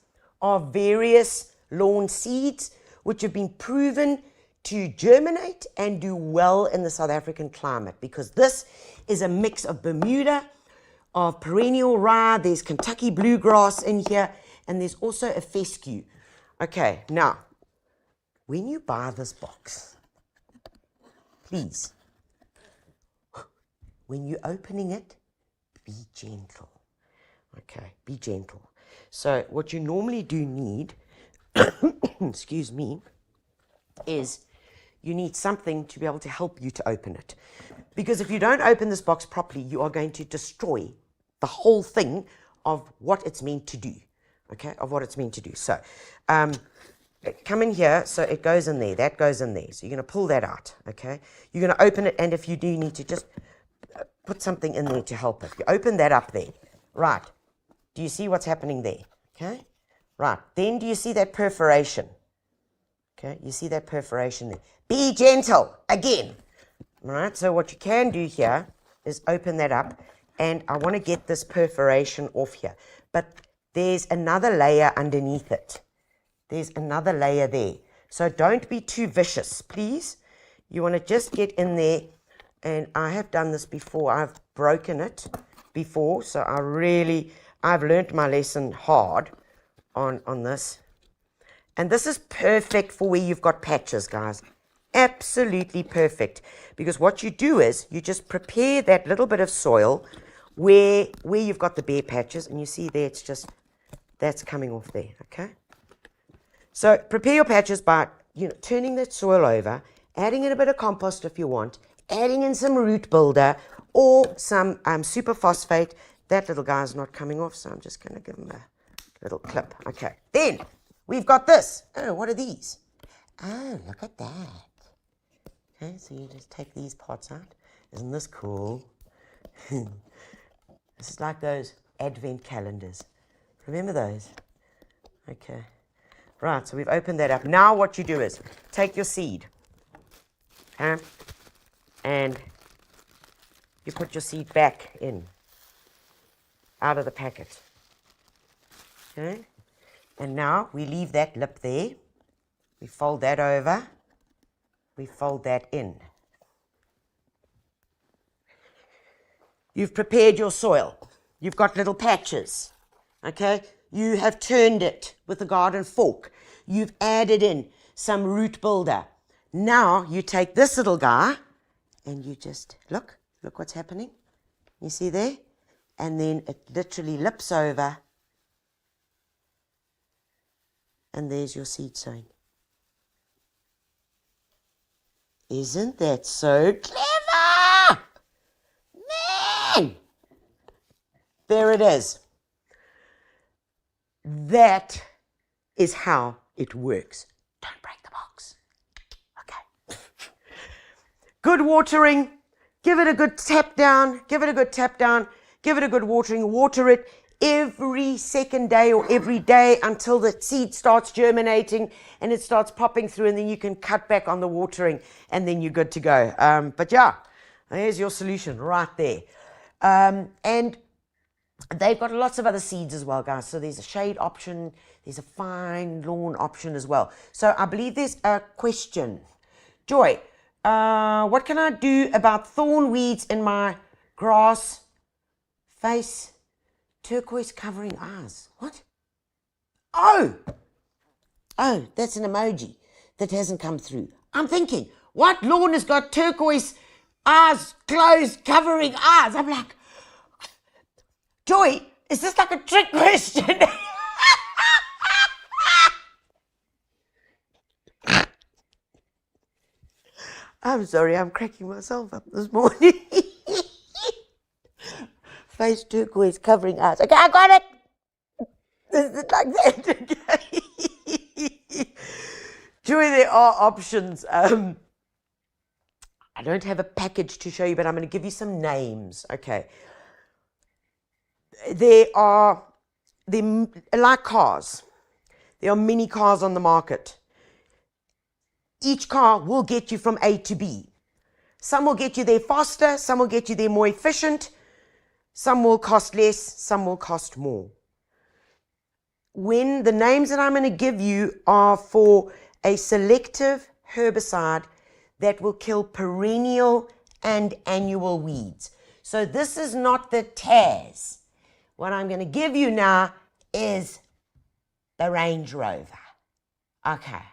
[SPEAKER 1] of various lawn seeds which have been proven to germinate and do well in the South African climate, because this is a mix of Bermuda, of perennial rye, there's Kentucky bluegrass in here, and there's also a fescue. Okay, now, when you buy this box, please, when you're opening it, be gentle. Okay, be gentle. So what you normally do need, excuse me, is you need something to be able to help you to open it. Because if you don't open this box properly, you are going to destroy the whole thing of what it's meant to do. Okay, of what it's meant to do. So, come in here, so it goes in there, that goes in there. So you're going to pull that out, okay? You're going to open it, and if you do need to just put something in there to help it. You open that up there, right? Do you see what's happening there? Okay, right. Then do you see that perforation? Okay, you see that perforation there. Be gentle, again. All right, so what you can do here is open that up, and I want to get this perforation off here. But there's another layer underneath it. There's another layer there. So don't be too vicious, please. You want to just get in there, and I have done this before. I've broken it before, so I've learned my lesson hard on this. And this is perfect for where you've got patches, guys. Absolutely perfect. Because what you do is you just prepare that little bit of soil where you've got the bare patches, and you see there it's just, that's coming off there, okay? So prepare your patches by, turning that soil over, adding in a bit of compost if you want, adding in some root builder or some superphosphate. That little guy's not coming off, so I'm just going to give him a little clip. Okay, then we've got this. Oh, what are these? Oh, look at that. Okay, so you just take these parts out. Isn't this cool? This is like those advent calendars. Remember those? Okay. Right, so we've opened that up. Now what you do is take your seed, okay, and you put your seed back in, out of the packet, okay, and now we leave that lip there, we fold that over, we fold that in. You've prepared your soil, you've got little patches, okay. You have turned it with a garden fork. You've added in some root builder. Now you take this little guy and you just, look what's happening. You see there? And then it literally lips over. And there's your seed sowing. Isn't that so clever? Man! There it is. That is how it works. Don't break the box. Okay. Good watering. Give it a good tap down. Give it a good tap down. Give it a good watering. Water it every second day or every day until the seed starts germinating and it starts popping through, and then you can cut back on the watering and then you're good to go. But yeah, there's your solution right there. And they've got lots of other seeds as well, guys. So there's a shade option. There's a fine lawn option as well. So I believe there's a question. Joy, what can I do about thorn weeds in my grass face? Turquoise covering eyes. What? Oh, that's an emoji that hasn't come through. I'm thinking, what lawn has got turquoise eyes closed covering eyes? I'm like, Joy, is this like a trick question? I'm sorry, I'm cracking myself up this morning. Face turquoise covering eyes. Okay, I got it. Is it like that? Okay. Joy, there are options. I don't have a package to show you, but I'm going to give you some names. Okay. They're like cars. There are many cars on the market. Each car will get you from A to B. Some will get you there faster, some will get you there more efficient, some will cost less, some will cost more. When the names that I'm going to give you are for a selective herbicide that will kill perennial and annual weeds. So this is not the Taz. What I'm going to give you now is the Range Rover. Okay.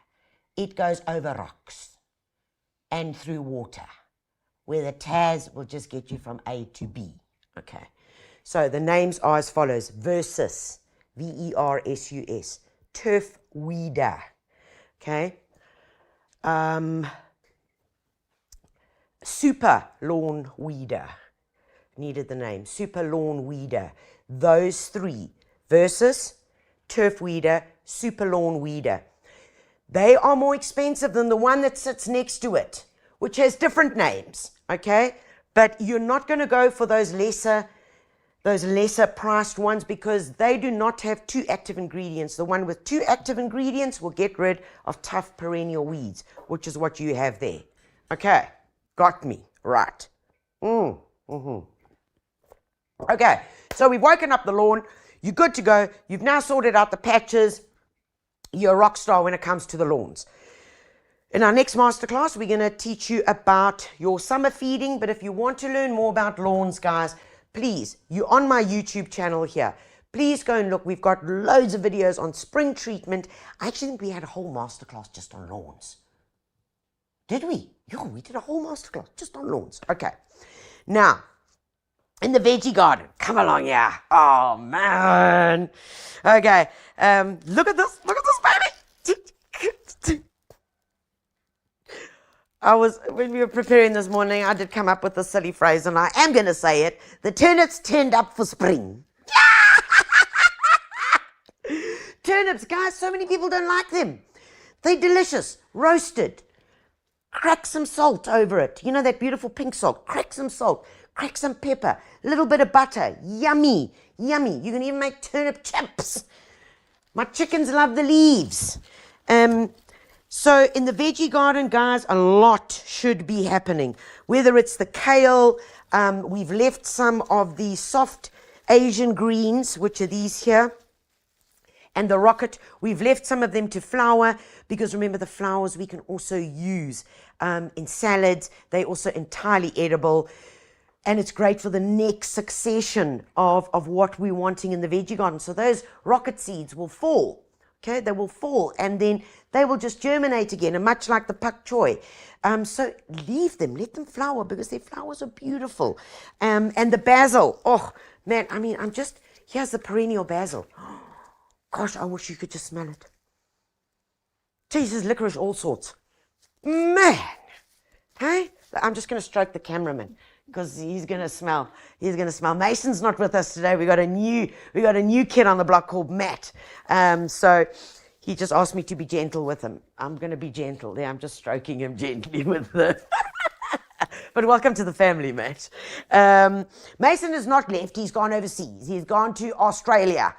[SPEAKER 1] It goes over rocks and through water, where the Taz will just get you from A to B. Okay. So the names are as follows. Versus, V-E-R-S-U-S, turf weeder. Okay. Super lawn weeder. Needed the name. Super lawn weeder. Those three. Versus, turf weeder, super lawn weeder. They are more expensive than the one that sits next to it, which has different names, okay? But you're not going to go for those lesser priced ones because they do not have 2 active ingredients. The one with 2 active ingredients will get rid of tough perennial weeds, which is what you have there. Okay, got me, right. Okay, so we've woken up the lawn. You're good to go. You've now sorted out the patches. You're a rock star when it comes to the lawns. In our next masterclass, we're going to teach you about your summer feeding. But if you want to learn more about lawns, guys, please, you're on my YouTube channel here. Please go and look. We've got loads of videos on spring treatment. I actually think we had a whole masterclass just on lawns. Did we? Yeah, we did a whole masterclass just on lawns. Okay. Now, in the veggie garden, come along, yeah. Oh, man. Okay. Look at this. Look at this, baby. When we were preparing this morning, I did come up with a silly phrase, and I am going to say it. The turnips turned up for spring. Turnips, guys, so many people don't like them. They're delicious. Roasted. Crack some salt over it. You know that beautiful pink salt? Crack some salt. Crack some pepper. A little bit of butter. Yummy. Yummy. You can even make turnip chips. My chickens love the leaves. So in the veggie garden, guys, a lot should be happening. Whether it's the kale, we've left some of the soft Asian greens, which are these here, and the rocket. We've left some of them to flower because remember the flowers we can also use in salads. They're also entirely edible. And it's great for the next succession of what we're wanting in the veggie garden. So those rocket seeds will fall. Okay, they will fall and then they will just germinate again, and much like the pak choy. So leave them, let them flower because their flowers are beautiful. And the basil, oh man, I mean, here's the perennial basil. Gosh, I wish you could just smell it. Jesus, licorice, all sorts. Man, hey, I'm just going to stroke the cameraman because he's going to smell. He's going to smell. Mason's not with us today. We got a new kid on the block called Matt. So he just asked me to be gentle with him. I'm going to be gentle. Yeah, I'm just stroking him gently with the. But welcome to the family, Matt. Mason has not left. He's gone overseas. He's gone to Australia,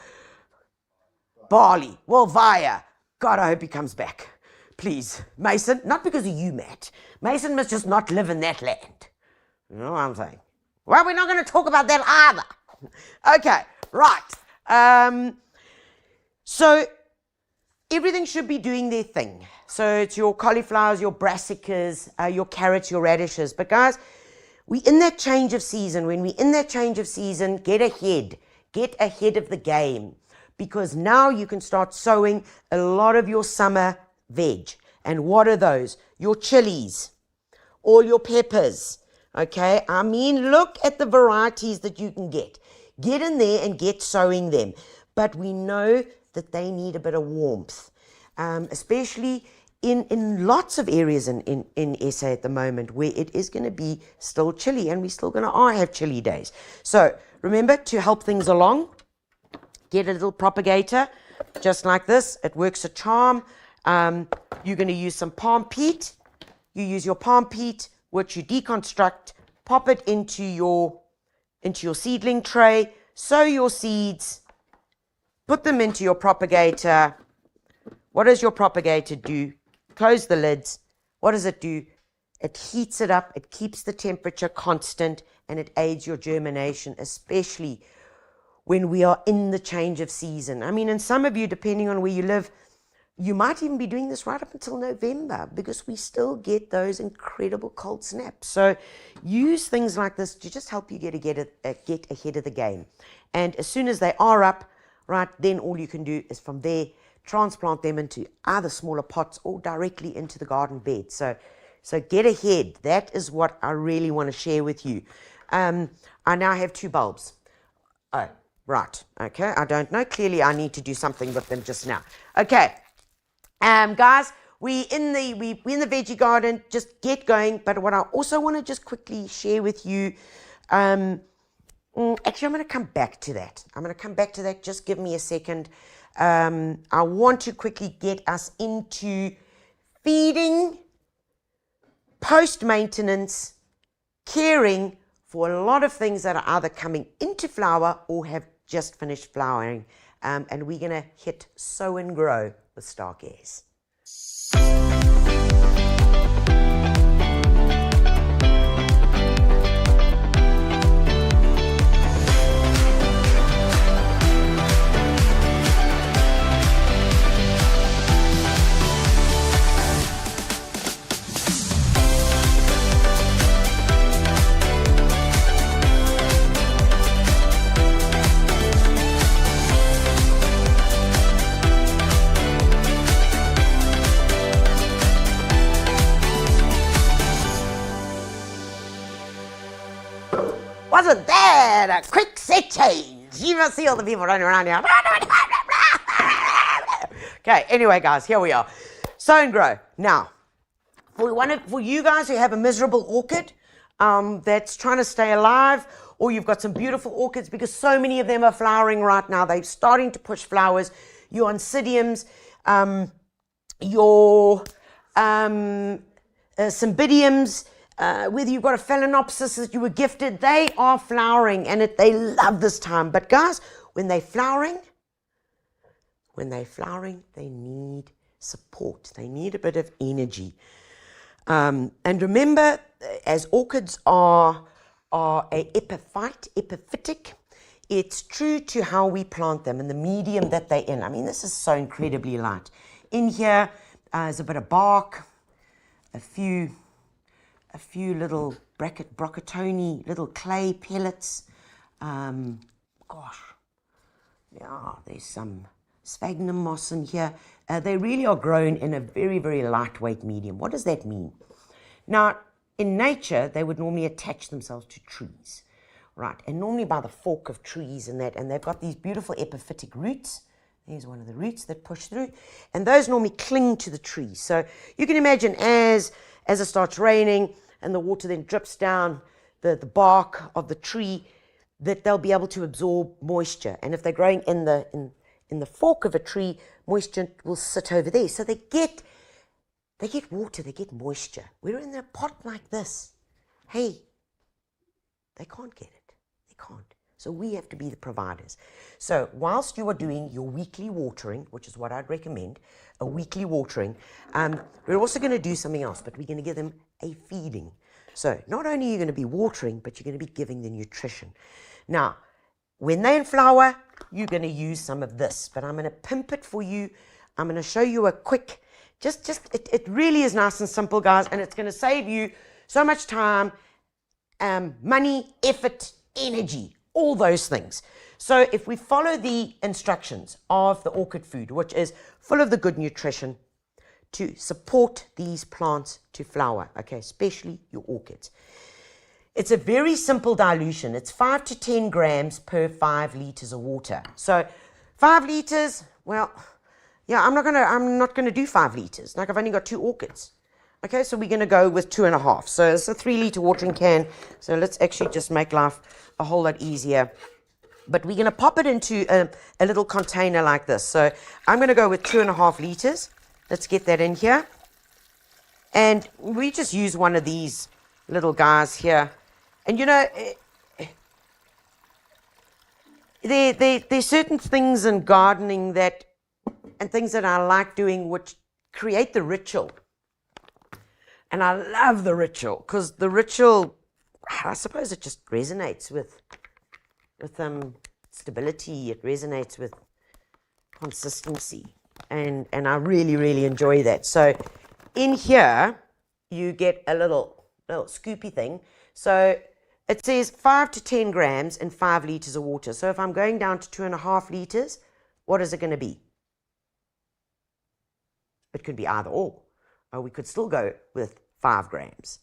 [SPEAKER 1] Bali, Wolvia. God, I hope he comes back. Please, Mason. Not because of you, Matt. Mason must just not live in that land. You know what I'm saying? Well, we're not going to talk about that either. Okay, right. So everything should be doing their thing. So it's your cauliflowers, your brassicas, your carrots, your radishes. But guys, we in that change of season. When we in that change of season, get ahead of the game, because now you can start sowing a lot of your summer veg. And what are those? Your chilies, all your peppers. Okay, I mean, look at the varieties that you can get. Get in there and get sowing them. But we know that they need a bit of warmth, especially in lots of areas in SA at the moment where it is going to be still chilly, and we're still going to have chilly days. So remember to help things along, get a little propagator just like this. It works a charm. You're going to use some palm peat. You use your palm peat, which you deconstruct, pop it into your seedling tray, sow your seeds, put them into your propagator. What does your propagator do? Close the lids. What does it do? It heats it up, it keeps the temperature constant, and it aids your germination, especially when we are in the change of season. I mean, and some of you, depending on where you live, you might even be doing this right up until November because we still get those incredible cold snaps. So use things like this to just help you get ahead of the game. And as soon as they are up, right, then all you can do is from there transplant them into either smaller pots or directly into the garden bed. So get ahead. That is what I really want to share with you. I now have 2 bulbs. Oh, right. Okay. I don't know. Clearly I need to do something with them just now. Okay. Guys, we in the veggie garden, just get going. But what I also want to just quickly share with you, actually, I'm going to come back to that. Just give me a second. I want to quickly get us into feeding, post-maintenance, caring for a lot of things that are either coming into flower or have just finished flowering. And we're going to hit sow and grow with Stark Airs. Wasn't that a quick set change? You must see all the people running around here. Okay, anyway, guys, here we are. Sow and grow. Now, for you guys who have a miserable orchid that's trying to stay alive, or you've got some beautiful orchids, because so many of them are flowering right now. They're starting to push flowers. Your oncidiums, your cymbidiums, whether you've got a phalaenopsis that you were gifted, they are flowering, and they love this time. But guys, when they're flowering, they need support. They need a bit of energy. And remember, as orchids are epiphytic, it's true to how we plant them and the medium that they're in. I mean, this is so incredibly light. In here is a bit of bark, a few little brachytony, little clay pellets. There's some sphagnum moss in here. They really are grown in a very, very lightweight medium. What does that mean? Now, in nature, they would normally attach themselves to trees, right? And normally by the fork of trees and they've got these beautiful epiphytic roots. There's one of the roots that push through, and those normally cling to the tree. So you can imagine as it starts raining and the water then drips down the bark of the tree, that they'll be able to absorb moisture. And if they're growing in the fork of a tree, moisture will sit over there. So they get water, they get moisture. We're in a pot like this. Hey, they can't get it. They can't. So we have to be the providers. So whilst you are doing your weekly watering, which is what I'd recommend, a weekly watering, we're also going to do something else, but we're going to give them a feeding. So not only are you going to be watering, but you're going to be giving the nutrition. Now, when they're in flower, you're going to use some of this, but I'm going to pimp it for you. I'm going to show you a quick, it really is nice and simple, guys, and it's going to save you so much time, money, effort, energy, all those things. So if we follow the instructions of the orchid food, which is full of the good nutrition to support these plants to flower, okay, especially your orchids. It's a very simple dilution. It's 5 to 10 grams per 5 liters of water. So 5 liters, well, yeah, I'm not gonna do 5 liters. Like, I've only got 2 orchids. Okay, so we're gonna go with 2.5. So it's a 3 liter watering can. So let's actually just make life a whole lot easier. But we're gonna pop it into a little container like this. So I'm gonna go with 2.5 liters. Let's get that in here. And we just use one of these little guys here. And you know, there's certain things in gardening and things that I like doing which create the ritual. And I love the ritual, because the ritual, I suppose it just resonates with stability. It resonates with consistency. And I really, really enjoy that. So in here, you get a little scoopy thing. So it says 5 to 10 grams in 5 liters of water. So if I'm going down to 2.5 liters, what is it going to be? It could be either or we could still go with 5 grams.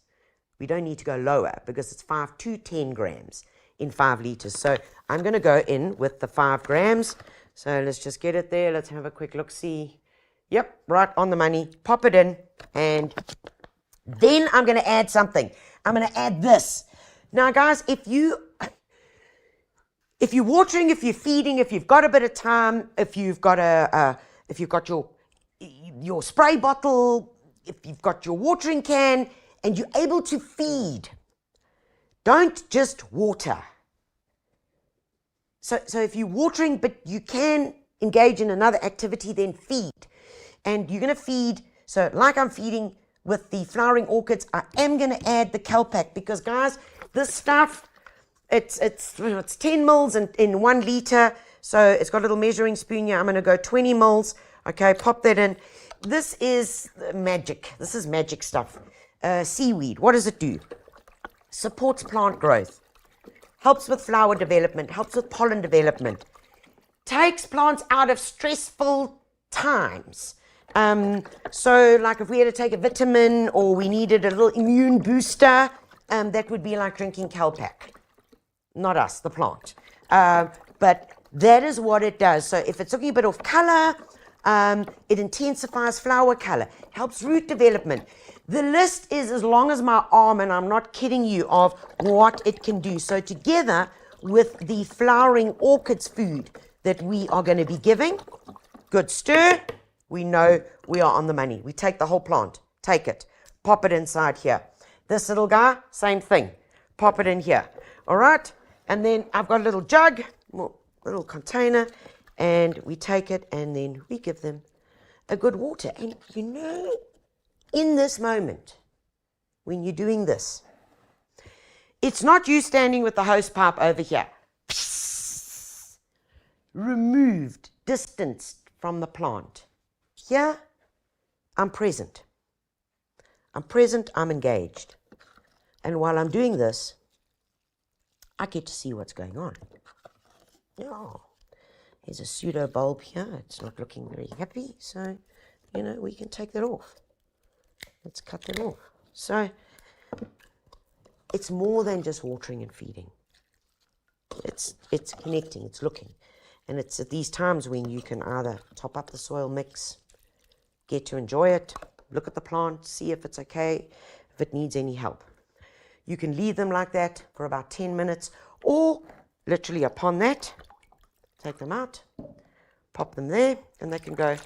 [SPEAKER 1] We don't need to go lower, because it's 5 to 10 grams in 5 liters. So I'm going to go in with the 5 grams. So let's just get it there. Let's have a quick look, see. Yep, right on the money. Pop it in, and then I'm going to add something. I'm going to add this. Now, guys, if you're watering, if you're feeding, if you've got a bit of time, if you've got your spray bottle, if you've got your watering can and you're able to feed, don't just water. So if you're watering but you can engage in another activity, then feed. And you're going to feed, so like I'm feeding with the flowering orchids, I am going to add the Calpac, because guys, this stuff, it's 10 mils in 1 liter. So it's got a little measuring spoon here. I'm going to go 20 mils. Okay, pop that in. This is magic. This is magic stuff. Seaweed, what does it do? Supports plant growth, helps with flower development, helps with pollen development, takes plants out of stressful times. So like if we had to take a vitamin or we needed a little immune booster, that would be like drinking Calpac. Not us, the plant. But that is what it does. So if it's looking a bit off color, it intensifies flower color, helps root development. The list is as long as my arm, and I'm not kidding you, of what it can do. So together with the flowering orchids food that we are going to be giving, good stir, we know we are on the money. We take the whole plant, take it, pop it inside here. This little guy, same thing, pop it in here. All right, and then I've got a little jug, little container, and we take it and then we give them a good water. And you know, in this moment, when you're doing this, it's not you standing with the hose pipe over here, removed, distanced from the plant. Here, I'm present. I'm present, I'm engaged. And while I'm doing this, I get to see what's going on. Oh, there's a pseudo bulb here. It's not looking very happy, so, you know, we can take that off. Let's cut that off. So, it's more than just watering and feeding. It's connecting, it's looking. And it's at these times when you can either top up the soil mix, get to enjoy it, look at the plant, see if it's okay, if it needs any help. You can leave them like that for about 10 minutes, or literally upon that, take them out, pop them there, and they can go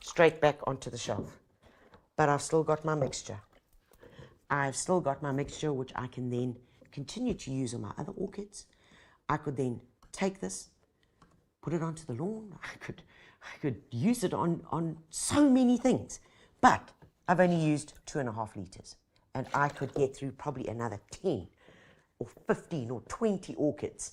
[SPEAKER 1] straight back onto the shelf. But I've still got my mixture. I've still got my mixture, which I can then continue to use on my other orchids. I could then take this, put it onto the lawn. I could use it on so many things. But I've only used 2.5 liters. And I could get through probably another 10 or 15 or 20 orchids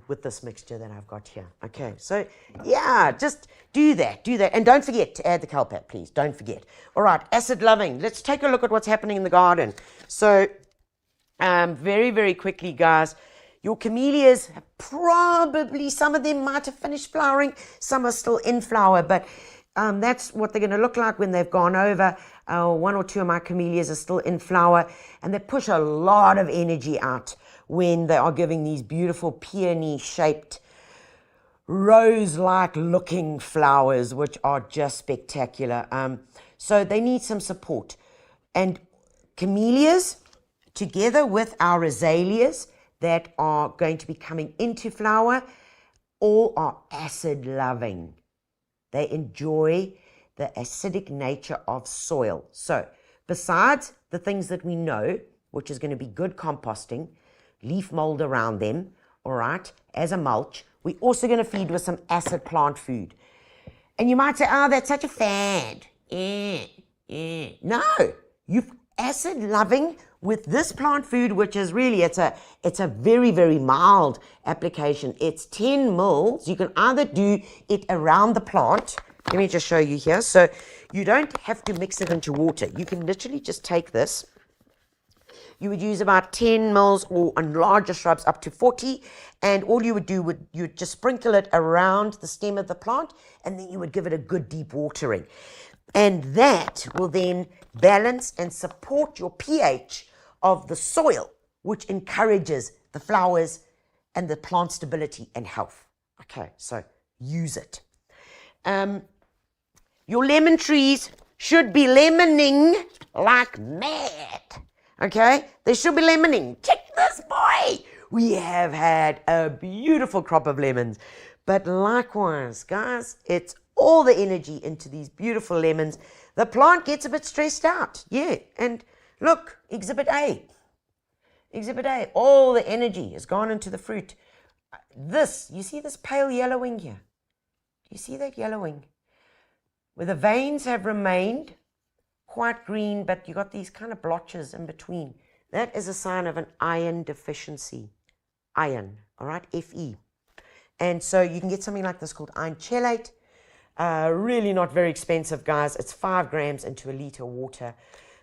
[SPEAKER 1] with this mixture that I've got here. Okay, so yeah, just do that. And don't forget to add the Calpac, please. Don't forget. All right, acid loving. Let's take a look at what's happening in the garden. So very, very quickly, guys, your camellias, probably some of them might have finished flowering. Some are still in flower, but that's what they're going to look like when they've gone over. 1 or 2 of my camellias are still in flower, and they push a lot of energy out when they are giving these beautiful peony-shaped, rose-like looking flowers, which are just spectacular. So they need some support. And camellias, together with our azaleas that are going to be coming into flower, all are acid-loving. They enjoy the acidic nature of soil. So besides the things that we know, which is going to be good composting, leaf mold around them, all right, as a mulch, we're also going to feed with some acid plant food. And you might say, oh, that's such a fad. No, you've acid loving with this plant food, which is really, it's a very, very mild application. It's 10 mils. You can either do it around the plant. Let me just show you here. So you don't have to mix it into water. You can literally just take this. You would use about 10 mils, or on larger shrubs up to 40, and all you would do you'd just sprinkle it around the stem of the plant, and then you would give it a good deep watering. And that will then balance and support your pH of the soil, which encourages the flowers and the plant stability and health. Okay, so use it. Your lemon trees should be lemoning like mad. Okay, they should be lemoning. Check this, boy. We have had a beautiful crop of lemons. But likewise, guys, it's all the energy into these beautiful lemons. The plant gets a bit stressed out. Yeah, and look, Exhibit A. Exhibit A, all the energy has gone into the fruit. This, you see this pale yellowing here? Do you see that yellowing? Where the veins have remained quite green, but you got these kind of blotches in between. That is a sign of an iron deficiency. Iron, all right, Fe. And so you can get something like this called iron chelate. Really not very expensive, guys. It's 5 grams into a litre of water.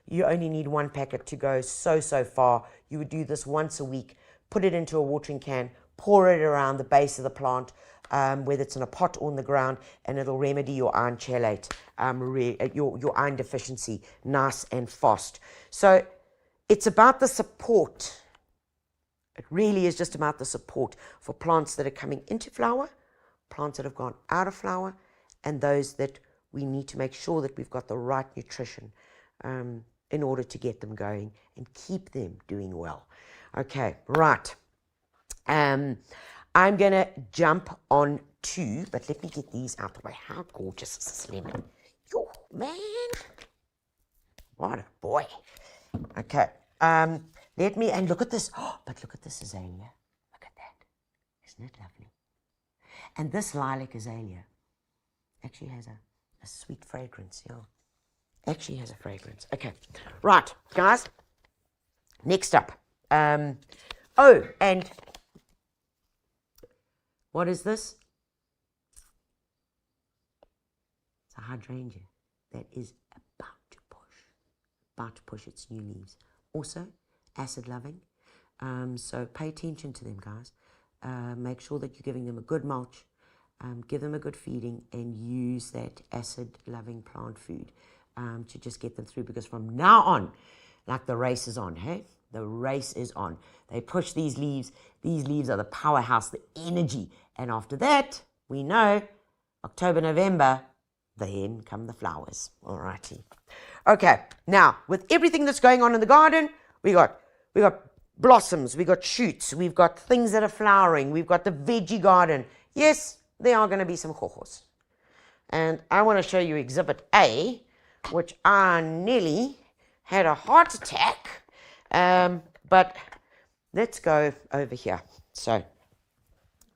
[SPEAKER 1] You only need 1 packet to go so far. You would do this once a week. Put it into a watering can, pour it around the base of the plant, whether it's in a pot or on the ground, and it'll remedy your iron chelate, your iron deficiency, nice and fast. So it's about the support. It really is just about the support for plants that are coming into flower, plants that have gone out of flower, and those that we need to make sure that we've got the right nutrition in order to get them going and keep them doing well. Okay, right. I'm going to jump on to, but let me get these out of the way. How gorgeous is this lemon? Yo, man. What a boy. Okay. Let me, and look at this. Oh, but look at this azalea. Look at that. Isn't it lovely? And this lilac azalea actually has a sweet fragrance. Yeah. Actually has a fragrance. Okay. Right, guys. Next up. Oh, and what is this? It's a hydrangea that is about to push its new leaves. Also, acid loving. So pay attention to them, guys. Make sure that you're giving them a good mulch. Give them a good feeding and use that acid loving plant food to just get them through, because from now on, like the race is on, hey? The race is on. They push these leaves. These leaves are the powerhouse, the energy. And after that, we know, October, November, then come the flowers. All righty. Okay, now, with everything that's going on in the garden, we got blossoms, we got shoots, we've got things that are flowering, we've got the veggie garden. Yes, there are going to be some hohos. And I want to show you Exhibit A, which I nearly had a heart attack. But let's go over here. So,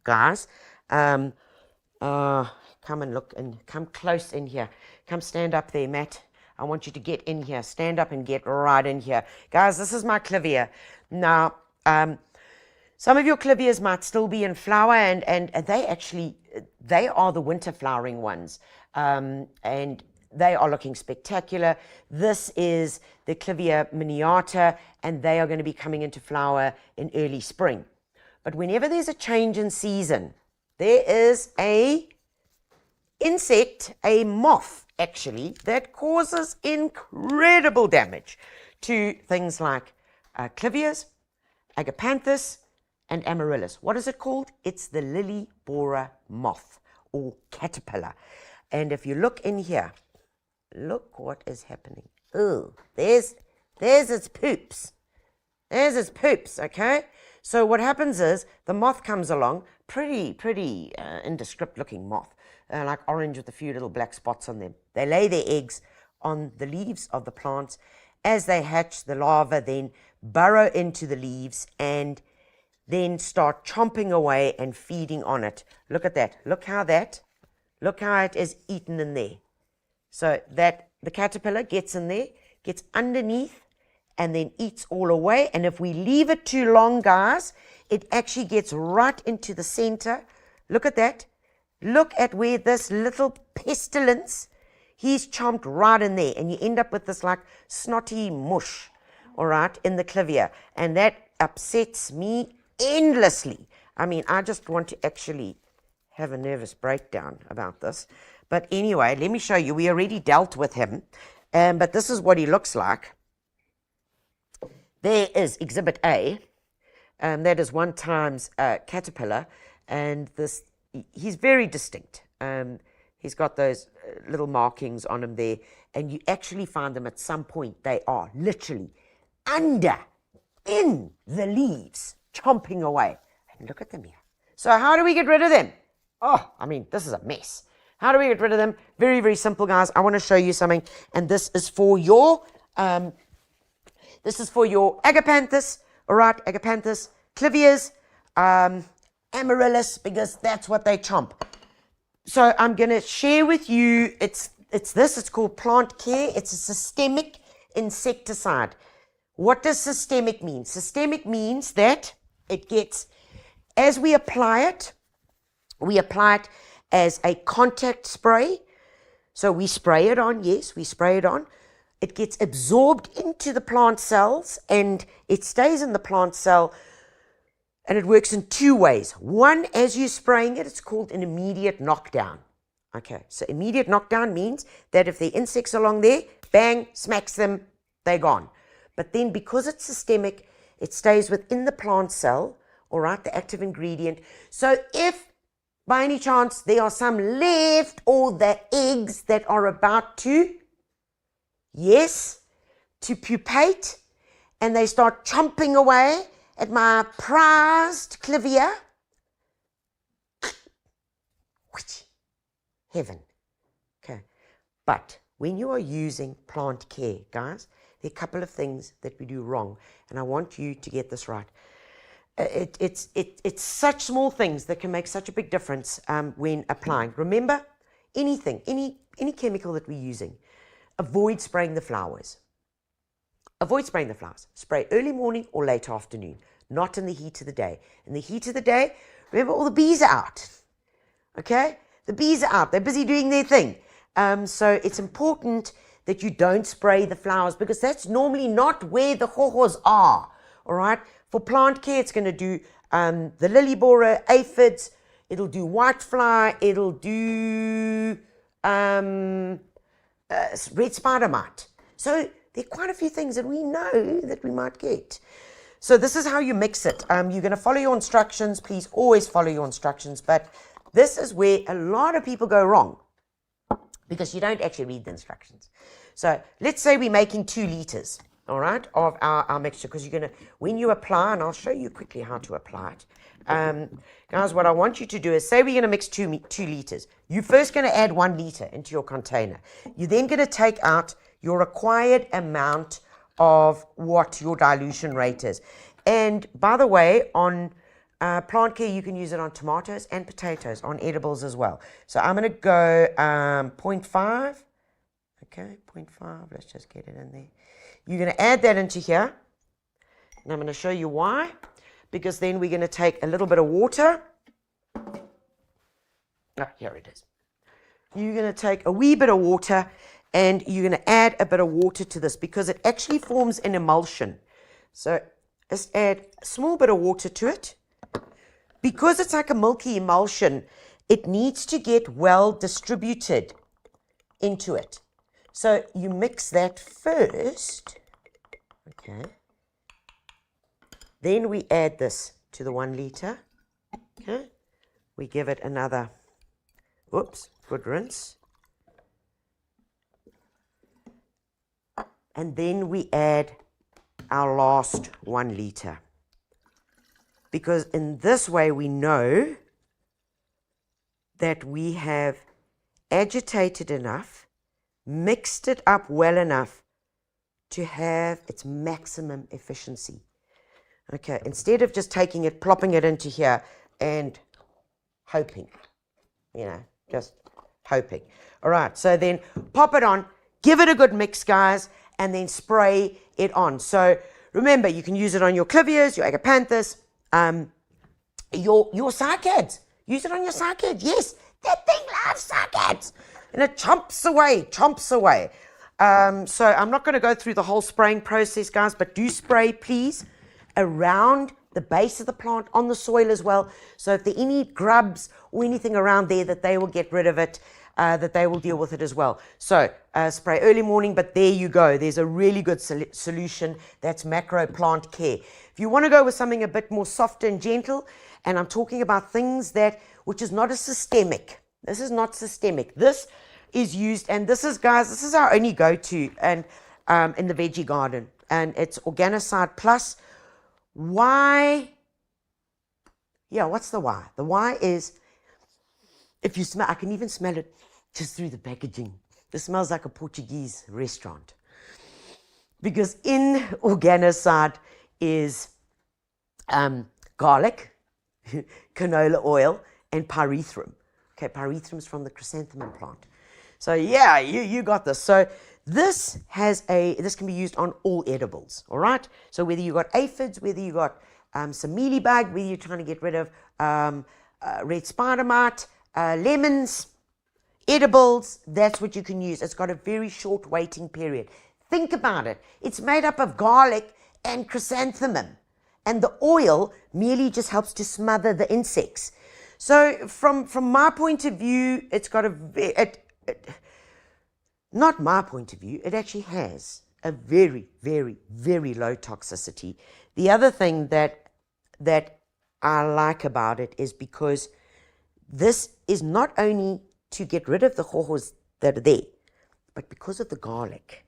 [SPEAKER 1] guys, come and look and come close in here. Come stand up there, Matt. I want you to get in here. Stand up and get right in here. Guys, this is my clivia. Now, some of your clivias might still be in flower, and they are the winter flowering ones. And they are looking spectacular. This is the Clivia miniata, and they are going to be coming into flower in early spring. But whenever there's a change in season, there is a insect, a moth actually, that causes incredible damage to things like clivias, agapanthus, and amaryllis. What is it called? It's the lily borer moth or caterpillar. And if you look in here, look what is happening. Oh, there's its poops. There's its poops, okay? So what happens is the moth comes along, pretty indescript looking moth, like orange with a few little black spots on them. They lay their eggs on the leaves of the plants. As they hatch, the larvae then burrow into the leaves and then start chomping away and feeding on it. Look at that. Look how it is eaten in there. So that the caterpillar gets in there, gets underneath, and then eats all away. And if we leave it too long, guys, it actually gets right into the center. Look at that. Look at where this little pestilence, he's chomped right in there. And you end up with this like snotty mush, all right, in the clivia. And that upsets me endlessly. I mean, I just want to actually have a nervous breakdown about this. But anyway, let me show you. We already dealt with him, but this is what he looks like. There is Exhibit A. That is one times caterpillar, and he's very distinct. He's got those little markings on him there, and you actually find them at some point. They are literally in the leaves, chomping away. And look at them here. So how do we get rid of them? Oh, I mean, this is a mess. How do we get rid of them? Very, very simple, guys. I want to show you something, and this is for your agapanthus, all right, agapanthus, clivias, amaryllis, because that's what they chomp. So I'm going to share with you, it's called Plant Care. It's a systemic insecticide. What does systemic mean? Systemic means that it gets, as we apply it as a contact spray. So we spray it on, yes, we spray it on. It gets absorbed into the plant cells and it stays in the plant cell, and it works in two ways. One, as you're spraying it, it's called an immediate knockdown. Okay, so immediate knockdown means that if the insects along there, bang, smacks them, they're gone. But then because it's systemic, it stays within the plant cell, all right, the active ingredient. So if by any chance there are some left, or the eggs that are about to, yes, to pupate, and they start chomping away at my prized clivia, heaven. Okay, but when you are using Plant Care, guys, there are a couple of things that we do wrong, and I want you to get this right. It's such small things that can make such a big difference when applying. Remember, anything, any chemical that we're using, avoid spraying the flowers. Avoid spraying the flowers. Spray early morning or late afternoon, not in the heat of the day. In the heat of the day, remember, all the bees are out. Okay? The bees are out. They're busy doing their thing. So it's important that you don't spray the flowers, because that's normally not where the hohos are. All right? For Plant Care, it's going to do the lily borer, aphids. It'll do whitefly. It'll do red spider mite. So there are quite a few things that we know that we might get. So this is how you mix it. You're going to follow your instructions. Please always follow your instructions. But this is where a lot of people go wrong, because you don't actually read the instructions. So let's say we're making 2 liters, all right, of our mixture, because you're going to, when you apply, and I'll show you quickly how to apply it. Guys, what I want you to do is, say we're going to mix 2 liters. You're first going to add 1 liter into your container. You're then going to take out your required amount of what your dilution rate is. And by the way, on Plant Care, you can use it on tomatoes and potatoes, on edibles as well. So I'm going to go 0.5. Okay, 0.5. Let's just get it in there. You're going to add that into here. And I'm going to show you why. Because then we're going to take a little bit of water. Here it is. You're going to take a wee bit of water, and you're going to add a bit of water to this, because it actually forms an emulsion. So just add a small bit of water to it. Because it's like a milky emulsion, it needs to get well distributed into it. So you mix that first. Okay. Then we add this to the 1 liter. Okay. We give it another, good rinse. And then we add our last 1 liter. Because in this way we know that we have agitated enough, mixed it up well enough to have its maximum efficiency. Okay, instead of just taking it, plopping it into here and hoping, just hoping. All right, so then pop it on, give it a good mix, guys, and then spray it on. So remember, you can use it on your clivias, your agapanthus, your cycads. Use it on your cycads. Yes, that thing loves cycads, and it chomps away. So I'm not going to go through the whole spraying process, guys, but do spray, please, around the base of the plant, on the soil as well. So if there are any grubs or anything around there, that they will get rid of it, that they will deal with it as well. So spray early morning, but there you go. There's a really good solution. That's Macro Plant Care. If you want to go with something a bit more soft and gentle, and I'm talking about things which is not a systemic. This is not systemic. This is used, and this is, guys, this is our only go-to and in the veggie garden, and it's Organicide Plus. Why? Yeah, what's the why? The why is, if you smell, I can even smell it just through the packaging. This smells like a Portuguese restaurant. Because in Organoside is garlic, canola oil, and pyrethrum. Okay, pyrethrum is from the chrysanthemum plant. So yeah, you got this. So this can be used on all edibles, all right? So whether you got aphids, whether you got some mealybug, whether you're trying to get rid of red spider mite, lemons, edibles, that's what you can use. It's got a very short waiting period. Think about it. It's made up of garlic and chrysanthemum, and the oil merely just helps to smother the insects. So from my point of view, it's got not my point of view, it actually has a very, very, very low toxicity. The other thing that I like about it is because this is not only to get rid of the hohos that are there, but because of the garlic,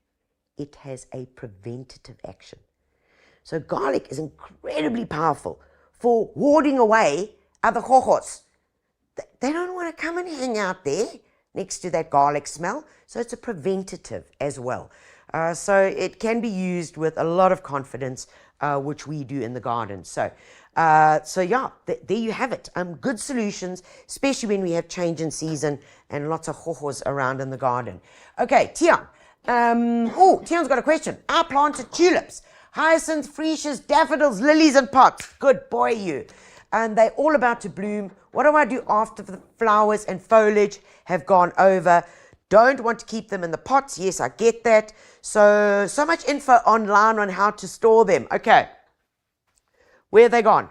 [SPEAKER 1] it has a preventative action. So garlic is incredibly powerful for warding away other hohos. They don't want to come and hang out there next to that garlic smell. So it's a preventative as well. So it can be used with a lot of confidence, which we do in the garden. So yeah, there you have it. Good solutions, especially when we have change in season and lots of hohos around in the garden. Okay, Tian. Tian's got a question. I planted tulips, hyacinths, freesias, daffodils, lilies, and pots. Good boy, you. And they're all about to bloom. What do I do after the flowers and foliage have gone over? Don't want to keep them in the pots. Yes, I get that. So much info online on how to store them. Okay. Where are they gone?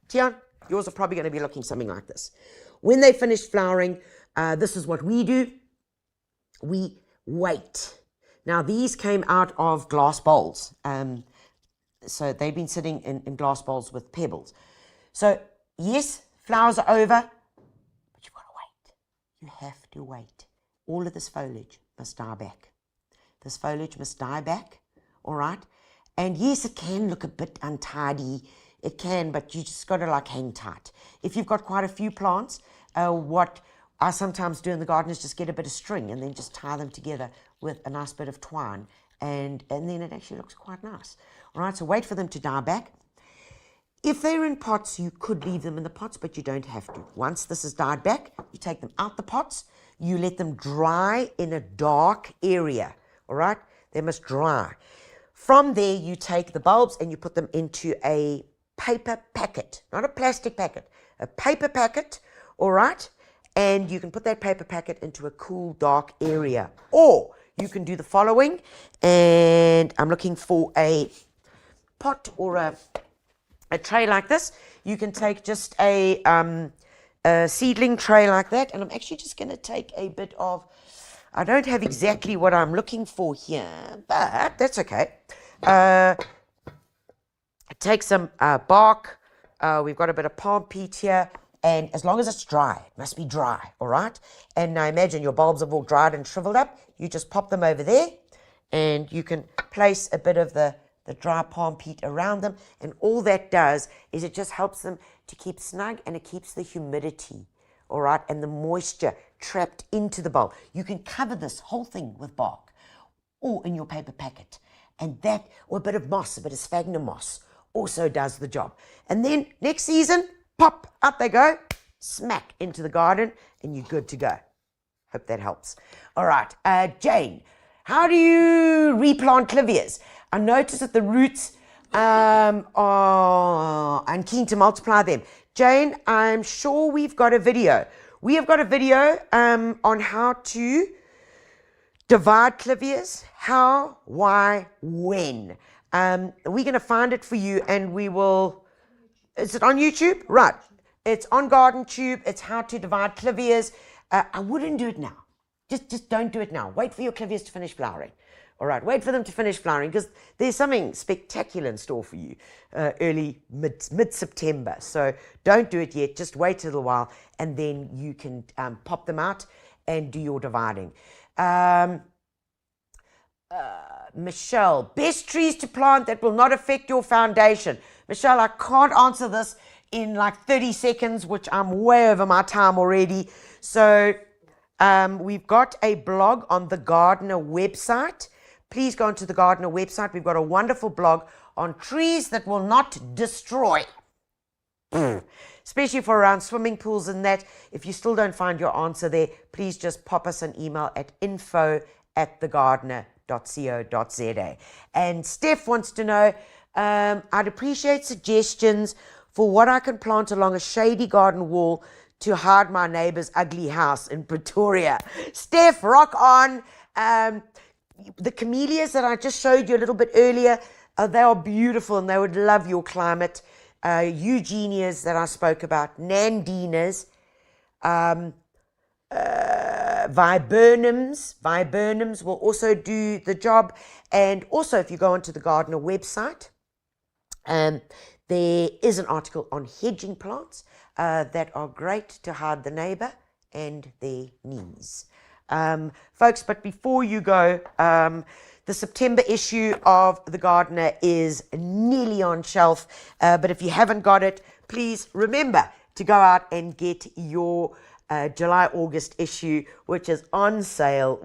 [SPEAKER 1] Tian, yours are probably going to be looking something like this. When they finish flowering, this is what we do. We wait. Now, these came out of glass bowls. So they've been sitting in glass bowls with pebbles. So, yes, flowers are over, but you've got to wait. You have to wait. All of this foliage must die back. This foliage must die back, all right? And yes, it can look a bit untidy. It can, but you just got to like hang tight. If you've got quite a few plants, what I sometimes do in the garden is just get a bit of string and then just tie them together with a nice bit of twine, and then it actually looks quite nice. All right, so wait for them to die back. If they're in pots, you could leave them in the pots, but you don't have to. Once this has died back, you take them out the pots, you let them dry in a dark area, all right? They must dry. From there, you take the bulbs and you put them into a paper packet, not a plastic packet, a paper packet, all right? And you can put that paper packet into a cool, dark area. Or you can do the following, and I'm looking for a pot or a tray like this. You can take just a seedling tray like that, and I'm actually just going to take a bit of, I don't have exactly what I'm looking for here, but that's okay. Take some bark. We've got a bit of palm peat here, and as long as it's dry, it must be dry, all right? And now imagine your bulbs have all dried and shriveled up. You just pop them over there, and you can place a bit of the dry palm peat around them, and all that does is it just helps them to keep snug, and it keeps the humidity, all right, and the moisture trapped into the bulb. You can cover this whole thing with bark or in your paper packet, and that, or a bit of moss, a bit of sphagnum moss also does the job. And then next season, pop, out they go, smack into the garden, and you're good to go. Hope that helps. All right, Jane, how do you replant clivias? I noticed that the roots I'm keen to multiply them. Jane, I'm sure we've got a video. We have got a video on how to divide clivias, how, why, when. We're going to find it for you, and we will. Is it on YouTube? Right. It's on GardenTube. It's how to divide clivias. I wouldn't do it now. Just don't do it now. Wait for your clivias to finish flowering. All right, wait for them to finish flowering, because there's something spectacular in store for you early, mid-September. So don't do it yet. Just wait a little while, and then you can pop them out and do your dividing. Michelle, best trees to plant that will not affect your foundation. Michelle, I can't answer this in like 30 seconds, which I'm way over my time already. So we've got a blog on the Gardener website. Please go onto the Gardener website. We've got a wonderful blog on trees that will not destroy. Especially for around swimming pools and that. If you still don't find your answer there, please just pop us an email at info@thegardener.co.za. And Steph wants to know, I'd appreciate suggestions for what I can plant along a shady garden wall to hide my neighbor's ugly house in Pretoria. Steph, rock on. The camellias that I just showed you a little bit earlier, they are beautiful and they would love your climate. Eugenias that I spoke about, Nandinas, Viburnums will also do the job. And also, if you go onto the Gardener website, there is an article on hedging plants that are great to hide the neighbor and their knees. Folks, but before you go, the September issue of The Gardener is nearly on shelf, but if you haven't got it, please remember to go out and get your July-August issue, which is on sale.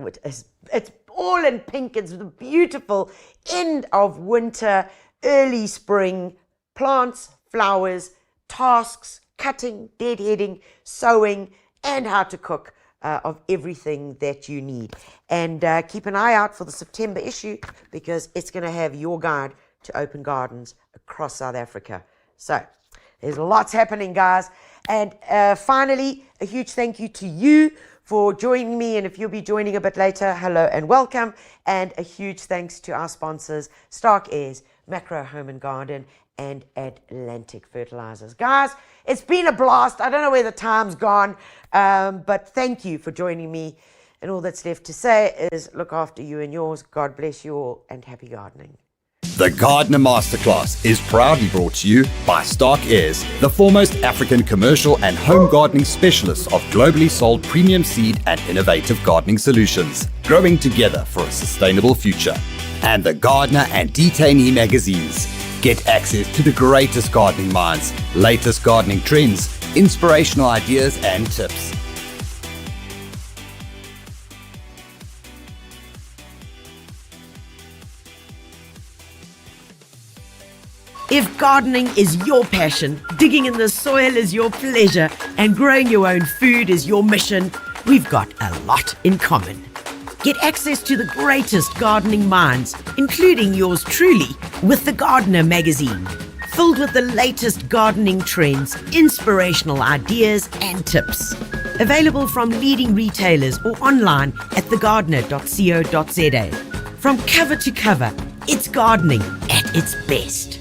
[SPEAKER 1] It's all in pink. It's the beautiful end of winter, early spring, plants, flowers, tasks, cutting, deadheading, sowing, and how to cook. Of everything that you need. And keep an eye out for the September issue, because it's going to have your guide to open gardens across South Africa. So there's lots happening, guys. And finally, a huge thank you to you for joining me. And if you'll be joining a bit later, hello and welcome. And a huge thanks to our sponsors, Stark Airs, Macro Home and Garden, and Atlantic Fertilizers. Guys, it's been a blast. I don't know where the time's gone, but thank you for joining me. And all that's left to say is look after you and yours. God bless you all, and happy gardening.
[SPEAKER 2] The Gardener Masterclass is proudly brought to you by Stark Airs, the foremost African commercial and home gardening specialists of globally sold premium seed and innovative gardening solutions, growing together for a sustainable future. And the Gardener and Detainee magazines. Get access to the greatest gardening minds, latest gardening trends, inspirational ideas and tips.
[SPEAKER 1] If gardening is your passion, digging in the soil is your pleasure, and growing your own food is your mission, we've got a lot in common. Get access to the greatest gardening minds, including yours truly, with the Gardener magazine, filled with the latest gardening trends, inspirational ideas and tips. Available from leading retailers or online at thegardener.co.za. From cover to cover, it's gardening at its best.